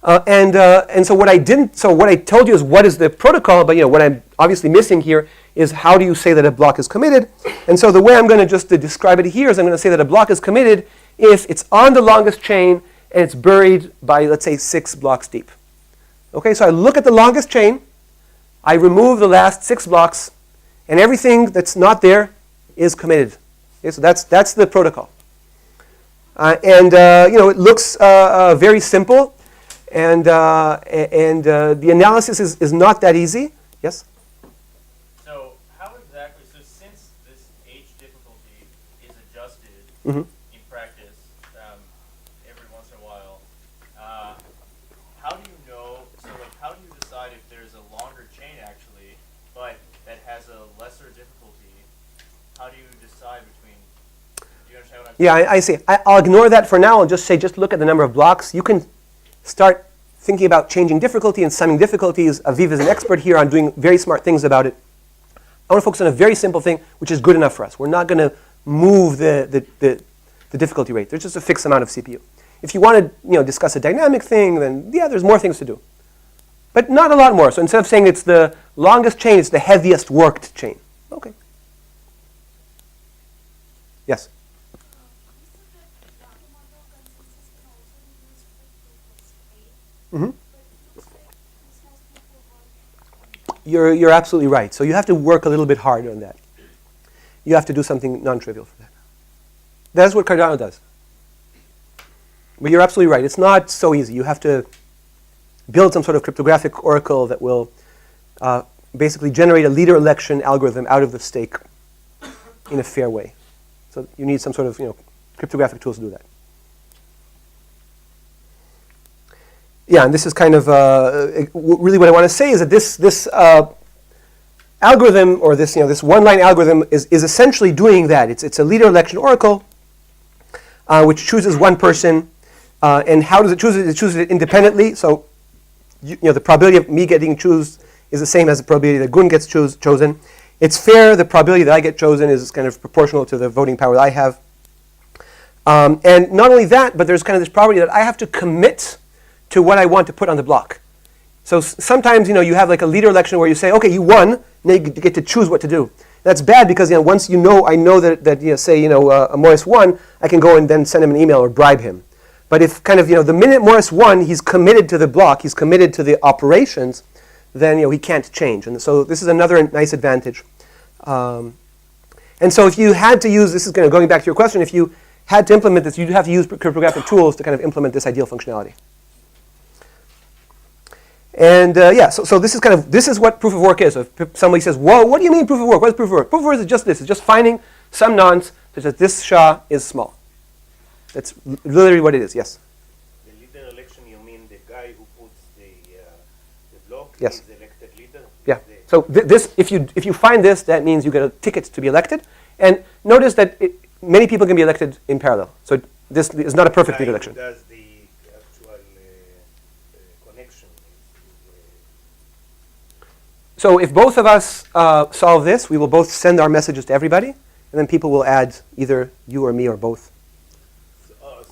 [SPEAKER 1] And so what I told you is what is the protocol, but what I'm obviously missing here is how do you say that a block is committed? And so the way I'm going to just describe it here is I'm going to say that a block is committed if it's on the longest chain and it's buried by, let's say, 6 blocks deep. Okay, so I look at the longest chain, I remove the last 6 blocks, and everything that's not there is committed. Okay, so that's the protocol. It looks very simple. And the analysis is not that easy. Yes?
[SPEAKER 7] So how exactly, since this H difficulty is adjusted
[SPEAKER 1] Mm-hmm.
[SPEAKER 7] in practice every once in a while, how do you know, how do you decide if there's a longer chain actually, but that has a lesser difficulty? How do you decide between, do you understand what I'm saying?
[SPEAKER 1] Yeah, I see. I'll ignore that for now and just say, just look at the number of blocks. You can start thinking about changing difficulty and summing difficulties. Aviv is an expert here on doing very smart things about it. I want to focus on a very simple thing, which is good enough for us. We're not going to move the difficulty rate. There's just a fixed amount of CPU. If you want to discuss a dynamic thing, then yeah, there's more things to do. But not a lot more. So instead of saying it's the longest chain, it's the heaviest worked chain. Okay. Yes? Mm-hmm. You're absolutely right. So you have to work a little bit hard on that. You have to do something non-trivial for that. That's what Cardano does. But you're absolutely right. It's not so easy. You have to build some sort of cryptographic oracle that will basically generate a leader election algorithm out of the stake in a fair way. So you need some sort of cryptographic tools to do that. Yeah, and this is kind of really what I want to say is that this algorithm, or this one-line algorithm, is essentially doing that. It's a leader election oracle which chooses one person, and how does it choose it? It chooses it independently. So the probability of me getting chosen is the same as the probability that Gun gets chosen. It's fair. The probability that I get chosen is kind of proportional to the voting power that I have. And not only that, but there's kind of this property that I have to commit to what I want to put on the block. So sometimes you have like a leader election where you say, okay, you won, now you get to choose what to do. That's bad because once I know that say Morris won, I can go and then send him an email or bribe him. But if kind of, the minute Morris won, he's committed to the block, he's committed to the operations, then, he can't change. And so this is another nice advantage. And so if you had to use, this is kind of going back to your question, if you had to implement this, you'd have to use cryptographic tools to kind of implement this ideal functionality. And so this is what proof of work is. So if somebody says, whoa, what do you mean proof of work? What is proof of work? Proof of work is just this. It's just finding some nonce such that this SHA is small. That's literally what it is, yes.
[SPEAKER 8] The leader election, you mean the guy who puts the block
[SPEAKER 1] Yes.
[SPEAKER 8] is elected leader?
[SPEAKER 1] Yeah. So this, if you find this, that means you get a ticket to be elected. And notice that many people can be elected in parallel. So this is not a perfect leader election.
[SPEAKER 8] Does the actual connection?
[SPEAKER 1] So if both of us solve this, we will both send our messages to everybody, and then people will add either you or me or both.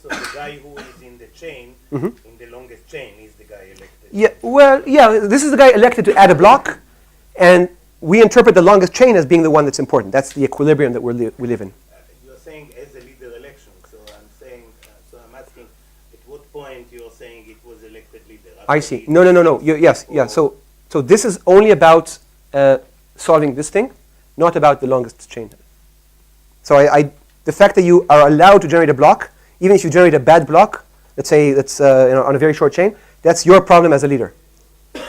[SPEAKER 8] So the guy who is in the chain,
[SPEAKER 1] Mm-hmm.
[SPEAKER 8] in the longest chain, is the guy elected.
[SPEAKER 1] Yeah. Well, yeah. This is the guy elected to add a block, and we interpret the longest chain as being the one that's important. That's the equilibrium that we live in.
[SPEAKER 8] You're saying as a leader election, so I'm saying, so I'm asking, at what point you're saying it was elected leader?
[SPEAKER 1] I see. No. Yes. Yeah. So this is only about solving this thing, not about the longest chain. So the fact that you are allowed to generate a block, even if you generate a bad block, let's say that's on a very short chain, that's your problem as a leader.
[SPEAKER 9] It's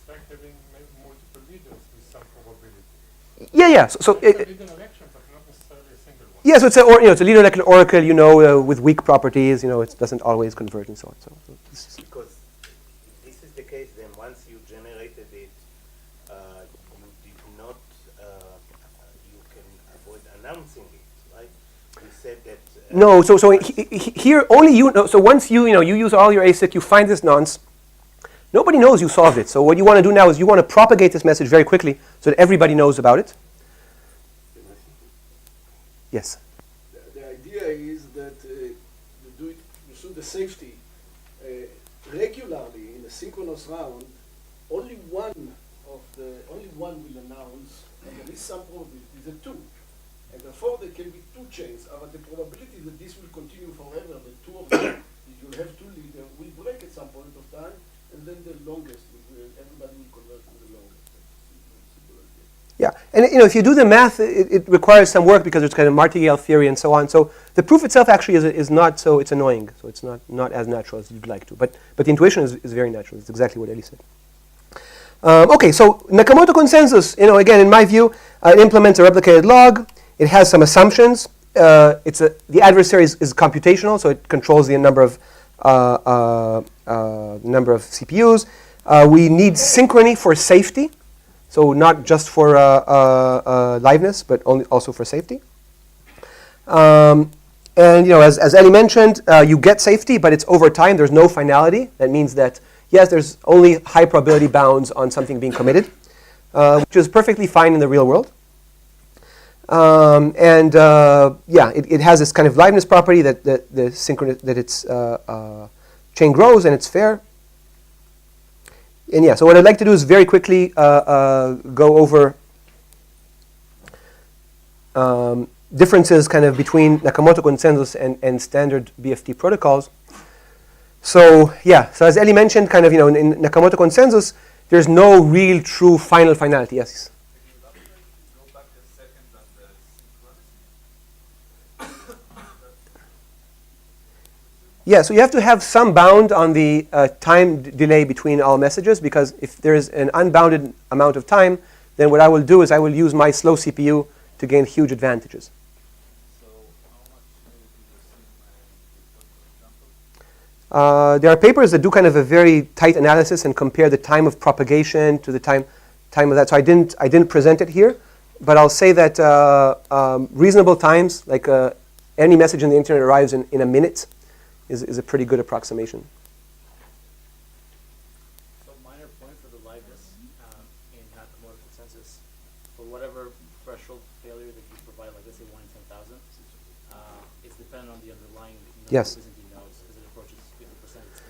[SPEAKER 9] like having multiple leaders with some probability.
[SPEAKER 1] Yeah. So
[SPEAKER 9] It's a leader election, but not necessarily a single one.
[SPEAKER 1] yeah. So it's a leader like an oracle, with weak properties. It doesn't always converge and so on. So this is,
[SPEAKER 8] Because if this is the case, then once you generated it, you did not, you can avoid announcing it, right? You said that.
[SPEAKER 1] no. So here only you know. So once you use all your ASIC, you find this nonce. Nobody knows you solved it. So what you want to do now is you want to propagate this message very quickly so that everybody knows about it. Yes.
[SPEAKER 6] The idea is that you pursue the safety regularly in a synchronous round. Only one will announce, and there is some probability, the two, and therefore there can be two chains. But the probability that this will continue forever, the two of them, that you'll have two leaders, will break at some point of time, and then the longest, everybody will convert to the longest.
[SPEAKER 1] Yeah, and if you do the math, it requires some work because it's kind of martingale theory and so on. So the proof itself actually is not so, it's annoying. So it's not as natural as you'd like to. But the intuition is very natural. It's exactly what Eli said. Okay, so Nakamoto Consensus, again, in my view, it implements a replicated log. It has some assumptions. The adversary is computational, so it controls the number of CPUs. We need synchrony for safety. So not just for liveness, but also for safety. And as Eli mentioned, you get safety, but it's over time. There's no finality. That means that yes, there's only high probability bounds on something being committed, which is perfectly fine in the real world. It has this kind of liveness property that its chain grows and it's fair. And so what I'd like to do is very quickly go over differences kind of between Nakamoto Consensus and standard BFT protocols. So as Eli mentioned, kind of in Nakamoto Consensus, there's no real true final finality. Yes.
[SPEAKER 2] Go back a second on the
[SPEAKER 1] Yeah, so you have to have some bound on the time delay between all messages, because if there's an unbounded amount of time, then what I will do is I will use my slow CPU to gain huge advantages.
[SPEAKER 2] So how much for example?
[SPEAKER 1] There are papers that do kind of a very tight analysis and compare the time of propagation to the time of that. So I didn't present it here, but I'll say that reasonable times, like any message in the internet arrives in a minute, is a pretty good approximation.
[SPEAKER 5] So minor point for the liveness in Nakamoto Consensus, for whatever threshold failure that you provide, like let's say 1 in 10,000, it's dependent on the underlying number
[SPEAKER 1] Yes.
[SPEAKER 5] of Byzantine nodes as it approaches 50%. It's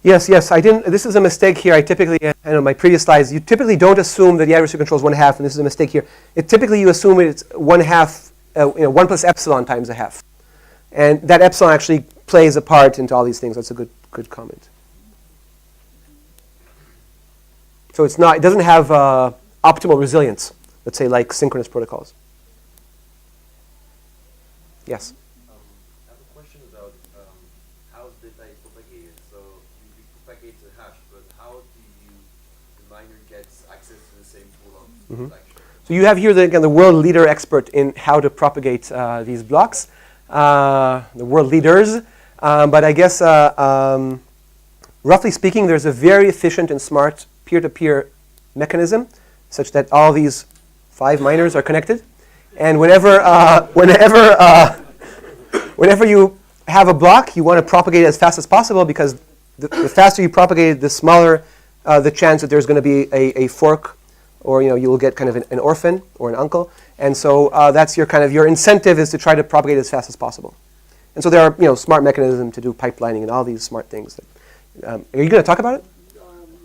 [SPEAKER 5] infinite.
[SPEAKER 1] Yes, I didn't. This is a mistake here. I typically, my previous slides, you typically don't assume that the adversary controls 1/2, and this is a mistake here. Typically you assume it's 1/2, 1 plus epsilon times 1/2. And that epsilon actually plays a part into all these things. That's a good comment. So it doesn't have optimal resilience, let's say like synchronous protocols. Yes?
[SPEAKER 10] I have a question about how data is propagated. So you propagate the hash, but how do the miner gets access to the same pool of transaction?
[SPEAKER 1] So you have here the world leader expert in how to propagate these blocks, the world leaders. But I guess, roughly speaking, there's a very efficient and smart peer-to-peer mechanism such that all these 5 miners are connected. And whenever you have a block, you want to propagate it as fast as possible, because the faster you propagate it, the smaller the chance that there's going to be a fork, or you will get kind of an orphan or an uncle. And so that's your incentive is to try to propagate as fast as possible. And so there are smart mechanisms to do pipelining and all these smart things. Are you going to talk about it?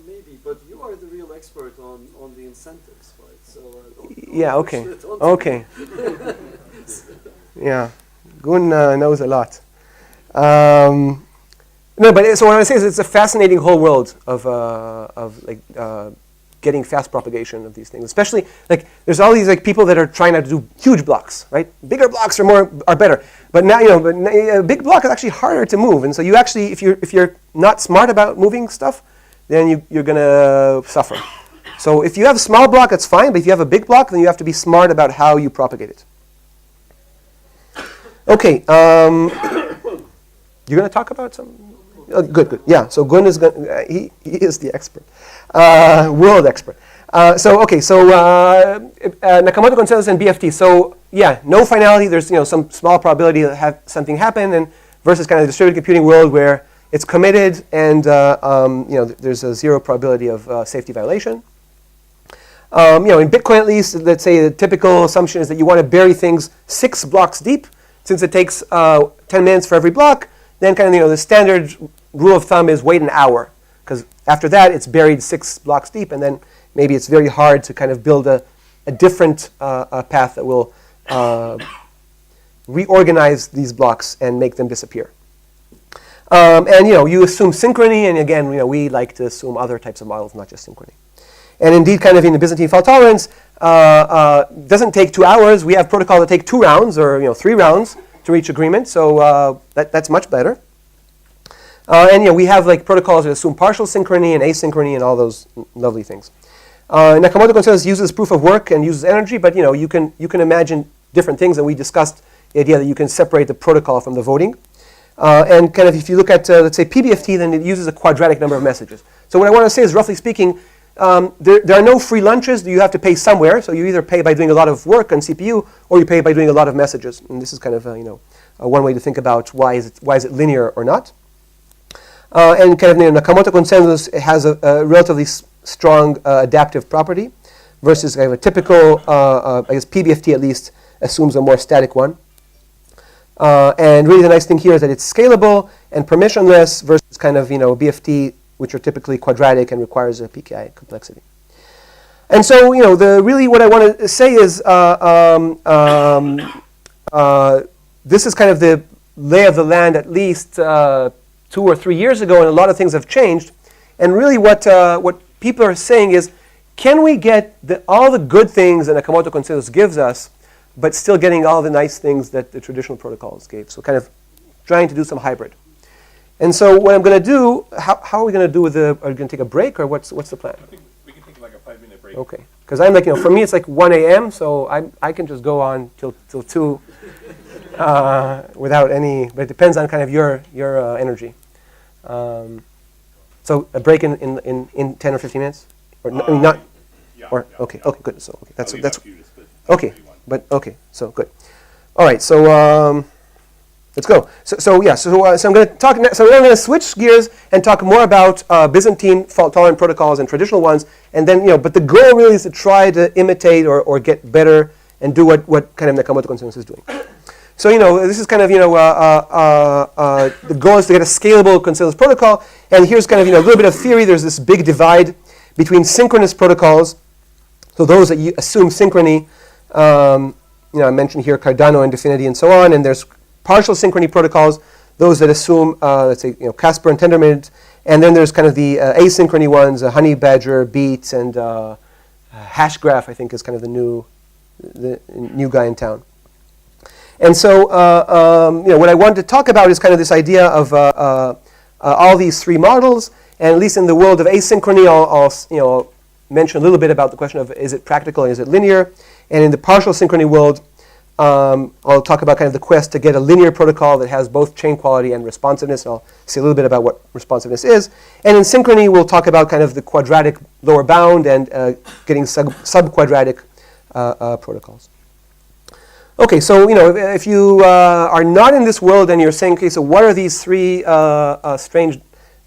[SPEAKER 11] Maybe, but you are the real expert on the incentives, right? So
[SPEAKER 1] yeah. Okay. Okay. Yeah. Gun knows a lot. No, but so what I say is it's a fascinating whole world of getting fast propagation of these things. Especially there's all these people that are trying to do huge blocks, right? Bigger blocks are better. But now a big block is actually harder to move, and so you actually if you're not smart about moving stuff, then you're gonna suffer. So if you have a small block, that's fine. But if you have a big block, then you have to be smart about how you propagate it. Okay. You're going to talk about some? Oh, good. Yeah. So Gun is he is the expert, world expert. So Nakamoto Consensus and BFT. So yeah, no finality. There's some small probability to have something happen, and versus kind of the distributed computing world where it's committed and there's a 0 probability of safety violation. In Bitcoin at least, let's say the typical assumption is that you want to bury things 6 blocks deep. Since it takes 10 minutes for every block, then kind of the standard rule of thumb is wait an hour, because after that it's buried 6 blocks deep, and then maybe it's very hard to kind of build a different path that will reorganize these blocks and make them disappear. And you assume synchrony, and again we like to assume other types of models, not just synchrony. And indeed, kind of in the Byzantine fault tolerance, doesn't take 2 hours. We have protocols that take 2 rounds or 3 rounds to reach agreement. So that's much better. And we have protocols that assume partial synchrony and asynchrony and all those lovely things. Nakamoto Consensus uses proof of work and uses energy, but you can imagine different things. And we discussed the idea that you can separate the protocol from the voting. And kind of if you look at let's say PBFT, then it uses a quadratic number of messages. So what I want to say is, roughly speaking, there are no free lunches. You have to pay somewhere. So you either pay by doing a lot of work on CPU, or you pay by doing a lot of messages. And this is kind of one way to think about why is it linear or not. And kind of Nakamoto Consensus has a relatively strong adaptive property, versus kind of a typical I guess PBFT at least assumes a more static one. And really the nice thing here is that it's scalable and permissionless versus kind of BFT, which are typically quadratic and requires a PKI complexity. And so, really what I want to say is this is kind of the lay of the land at least 2 or 3 years ago, and a lot of things have changed. And really what people are saying is, can we get all the good things that Nakamoto Consensus gives us, but still getting all the nice things that the traditional protocols gave? So kind of trying to do some hybrid. And so what I'm going to do, how are we going to do with are we going to take a break, or what's the plan?
[SPEAKER 12] I think we can take like a 5-minute break.
[SPEAKER 1] Okay. Because I'm for me it's like 1 a.m., so I can just go on till 2 without any, but it depends on kind of your energy. So a break in 10 or 15 minutes? Or not?
[SPEAKER 12] Yeah,
[SPEAKER 1] or
[SPEAKER 12] yeah,
[SPEAKER 1] okay,
[SPEAKER 12] yeah.
[SPEAKER 1] okay, good. So okay, that's
[SPEAKER 12] I'll leave it up to you to split
[SPEAKER 1] okay,
[SPEAKER 12] however you want.
[SPEAKER 1] but okay, so good. All right, so let's go. So I'm going to talk. So I'm going to switch gears and talk more about Byzantine fault-tolerant protocols and traditional ones, and then but the goal really is to try to imitate or get better and do what kind of Nakamoto Consensus is doing. So this is kind of the goal is to get a scalable consensus protocol, and here's kind of a little bit of theory. There's this big divide between synchronous protocols, so those that you assume synchrony. I mentioned here Cardano and Definity and so on, and there's partial synchrony protocols, those that assume, let's say, Casper and Tendermint. And then there's kind of the asynchrony ones, Honey Badger, Beats, and Hashgraph, I think, is kind of the new guy in town. And so, what I wanted to talk about is kind of this idea of all these three models. And at least in the world of asynchrony, I'll mention a little bit about the question of is it practical and is it linear. And in the partial synchrony world, I'll talk about kind of the quest to get a linear protocol that has both chain quality and responsiveness. And I'll say a little bit about what responsiveness is. And in synchrony, we'll talk about kind of the quadratic lower bound and getting sub-quadratic protocols. Okay, so if you are not in this world and you're saying, okay, so what are these three strange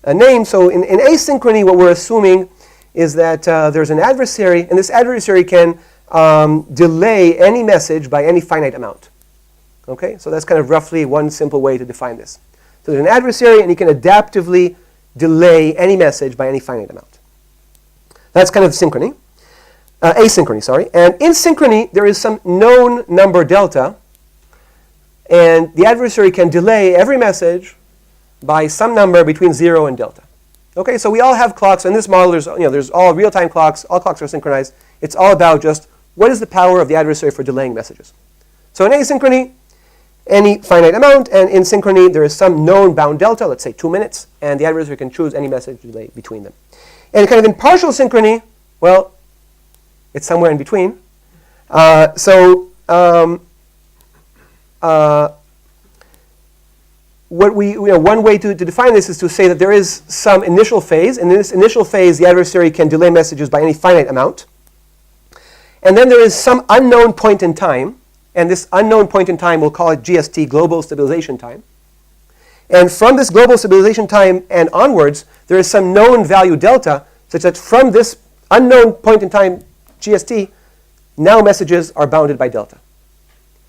[SPEAKER 1] names? So in asynchrony, what we're assuming is that there's an adversary, and this adversary can delay any message by any finite amount. Okay, so that's kind of roughly one simple way to define this. So there's an adversary, and he can adaptively delay any message by any finite amount. That's kind of synchrony. Asynchrony, sorry. And in synchrony, there is some known number delta, and the adversary can delay every message by some number between 0 and delta. Okay, so we all have clocks. In this model, there's all real-time clocks. All clocks are synchronized. It's all about just what is the power of the adversary for delaying messages. So in asynchrony, any finite amount, and in synchrony, there is some known bound delta, let's say 2 minutes, and the adversary can choose any message delay between them. And kind of in partial synchrony, well, it's somewhere in between. One way to define this is to say that there is some initial phase. And in this initial phase, the adversary can delay messages by any finite amount. And then there is some unknown point in time. And this unknown point in time, we'll call it GST, global stabilization time. And from this global stabilization time and onwards, there is some known value delta, such that from this unknown point in time, GST, now messages are bounded by delta.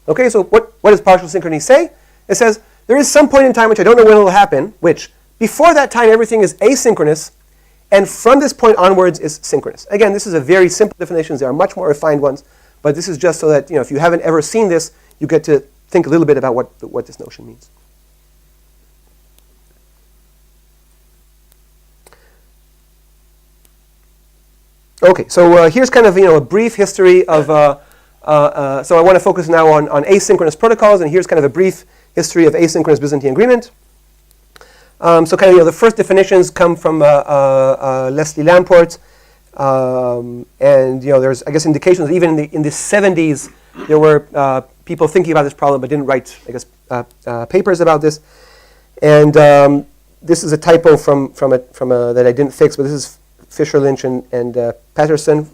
[SPEAKER 1] Okay, so what does partial synchrony say? It says there is some point in time, which I don't know when it will happen, which before that time everything is asynchronous, and from this point onwards is synchronous. Again, this is a very simple definition. There are much more refined ones, but this is just so that if you haven't ever seen this, you get to think a little bit about what this notion means. Okay, so here's kind of a brief history of. So I want to focus now on asynchronous protocols, and here's kind of a brief history of asynchronous Byzantine agreement. So kind of the first definitions come from Leslie Lamport, and there's I guess indications that even in the 70s there were people thinking about this problem but didn't write I guess papers about this. And this is a typo from that I didn't fix, but this is Fisher Lynch and Patterson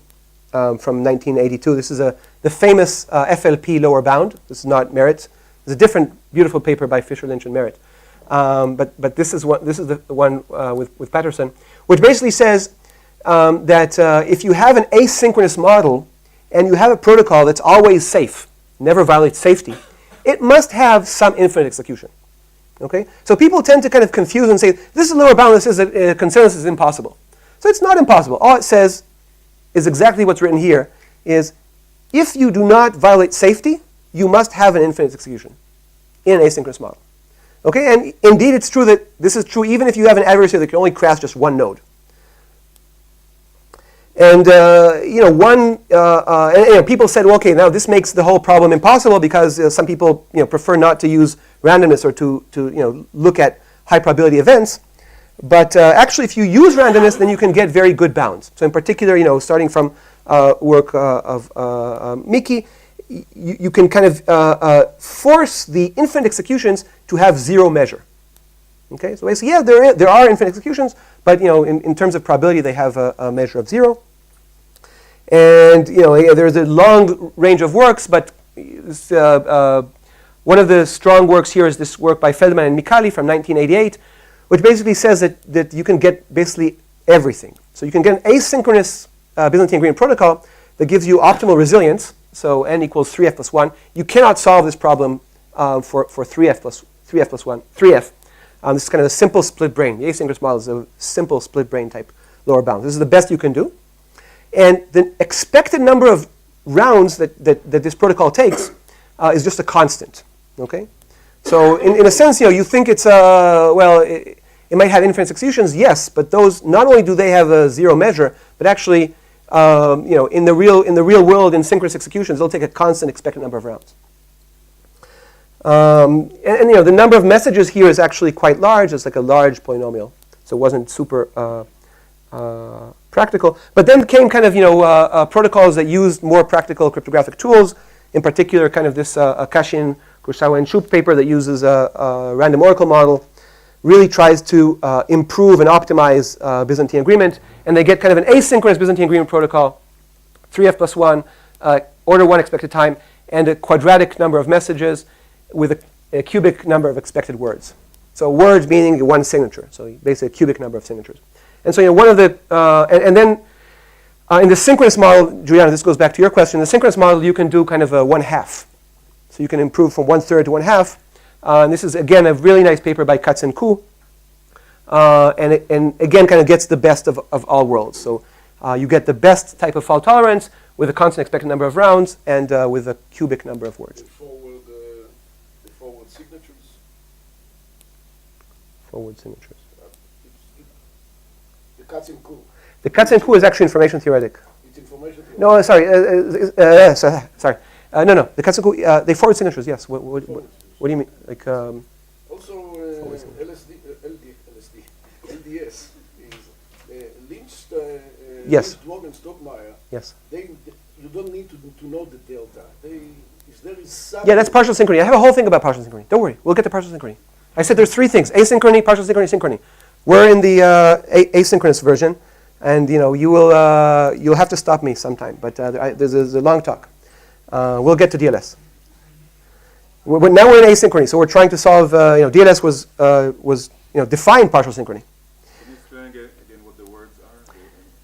[SPEAKER 1] from 1982. This is the famous FLP lower bound. This is not Merritt. There's a different beautiful paper by Fisher Lynch and Merritt. But this is the one with Patterson, which basically says that if you have an asynchronous model and you have a protocol that's always safe, never violates safety, it must have some infinite execution. Okay? So people tend to kind of confuse and say, this is a lower bound that says that consensus is impossible. So it's not impossible. All it says is exactly what's written here, is if you do not violate safety, you must have an infinite execution in an asynchronous model. Okay, and indeed it's true that this is true even if you have an adversary that can only crash just one node. And people said, well, okay, now this makes the whole problem impossible because some people prefer not to use randomness or to look at high probability events. But actually, if you use randomness, then you can get very good bounds. So in particular, starting from work of Mickey, you can kind of force the infinite executions to have zero measure. Okay, so basically, yeah, there are infinite executions, but in terms of probability, they have a measure of zero. And there's a long range of works, but one of the strong works here is this work by Feldman and Mikali from 1988, which basically says that you can get basically everything. So you can get an asynchronous Byzantine agreement protocol that gives you optimal resilience. So n equals 3f plus 1. You cannot solve this problem for 3f plus 1, 3f. This is kind of a simple split brain. The asynchronous model is a simple split brain type lower bound. This is the best you can do. And the expected number of rounds that this protocol takes is just a constant. Okay? So in a sense, you think it's, well, it might have infinite executions, yes, but those, not only do they have a zero measure, but actually, in the real world, in synchronous executions, they'll take a constant expected number of rounds. The number of messages here is actually quite large. It's like a large polynomial, so it wasn't super practical. But then came kind of protocols that used more practical cryptographic tools. In particular, kind of this Kashin, Kurosawa, and Shoup paper that uses a random oracle model, really tries to improve and optimize Byzantine agreement, and they get kind of an asynchronous Byzantine agreement protocol, 3f plus 1, order 1 expected time, and a quadratic number of messages with a cubic number of expected words. So words meaning one signature, so basically a cubic number of signatures. And so one of the, and then in the synchronous model, Juliana, this goes back to your question, in the synchronous model you can do kind of a 1/2. So you can improve from 1/3 to 1/2. And this is, again, a really nice paper by Katz and Ku. And again, kind of gets the best of all worlds. So you get the best type of fault tolerance with a constant expected number of rounds and with a cubic number of words.
[SPEAKER 6] The forward signatures.
[SPEAKER 1] Forward signatures.
[SPEAKER 6] The Katz and Ku.
[SPEAKER 1] The Katz and Ku is actually information theoretic.
[SPEAKER 6] It's information theoretic.
[SPEAKER 1] No, sorry. Sorry. No. The Katz and Ku, they forward signatures, yes. What do you mean? Like,
[SPEAKER 6] also, LDS is Lynch,
[SPEAKER 1] yes.
[SPEAKER 6] Dwork and Stockmeyer.
[SPEAKER 1] Yes.
[SPEAKER 6] You don't need to know the delta. If there is some.
[SPEAKER 1] Yeah, that's partial synchrony. I have a whole thing about partial synchrony. Don't worry, we'll get to partial synchrony. I said there's 3 things: asynchrony, partial synchrony, synchrony. We're in the asynchronous version, and you'll have to stop me sometime. But there's a long talk. We'll get to DLS. Now we're in asynchrony, so we're trying to solve. DLS was defined partial synchrony.
[SPEAKER 2] Can you explain again what the words are?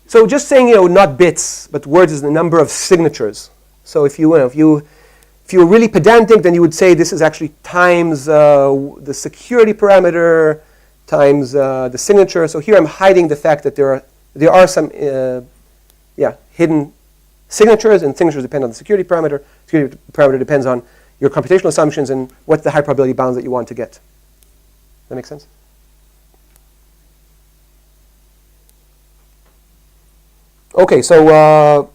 [SPEAKER 1] So just saying, not bits, but words is the number of signatures. So if you were really pedantic, then you would say this is actually times the security parameter times the signature. So here I'm hiding the fact that there are some hidden signatures, and signatures depend on the security parameter. Security parameter depends on your computational assumptions and what's the high probability bounds that you want to get. Does that make sense? Okay, so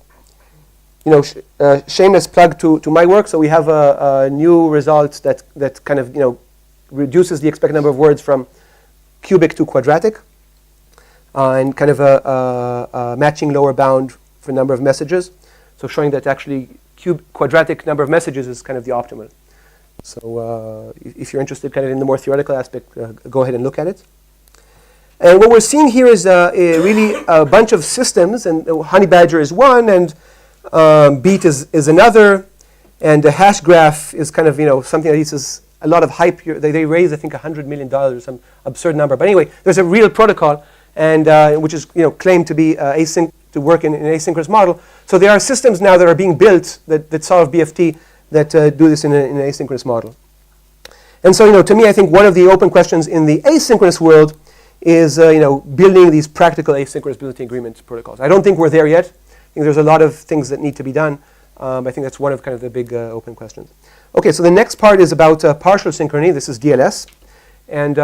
[SPEAKER 1] shameless plug to my work. So we have a new result that kind of reduces the expected number of words from cubic to quadratic, and kind of a matching lower bound for number of messages. So showing that actually quadratic number of messages is kind of the optimal. So if you're interested kind of in the more theoretical aspect, go ahead and look at it. And what we're seeing here is really a bunch of systems, and Honey Badger is one, and Beat is another, and the hash graph is kind of something that uses a lot of hype here. They raised, I think, $100 million or some absurd number. But anyway, there's a real protocol, and which is claimed to be to work in an asynchronous model. So there are systems now that are being built that solve BFT that do this in an asynchronous model. And so to me, I think one of the open questions in the asynchronous world is building these practical asynchronous Byzantine agreement protocols. I don't think we're there yet. I think there's a lot of things that need to be done. I think that's one of kind of the big open questions. Okay, so the next part is about partial synchrony. This is DLS. And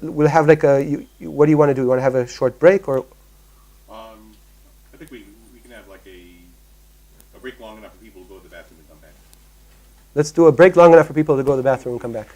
[SPEAKER 1] we'll have like what do you want to do? You want to have a short break or?
[SPEAKER 12] I think we can have like a break long enough for people to go to the bathroom and come back.
[SPEAKER 1] Let's do a break long enough for people to go to the bathroom and come back.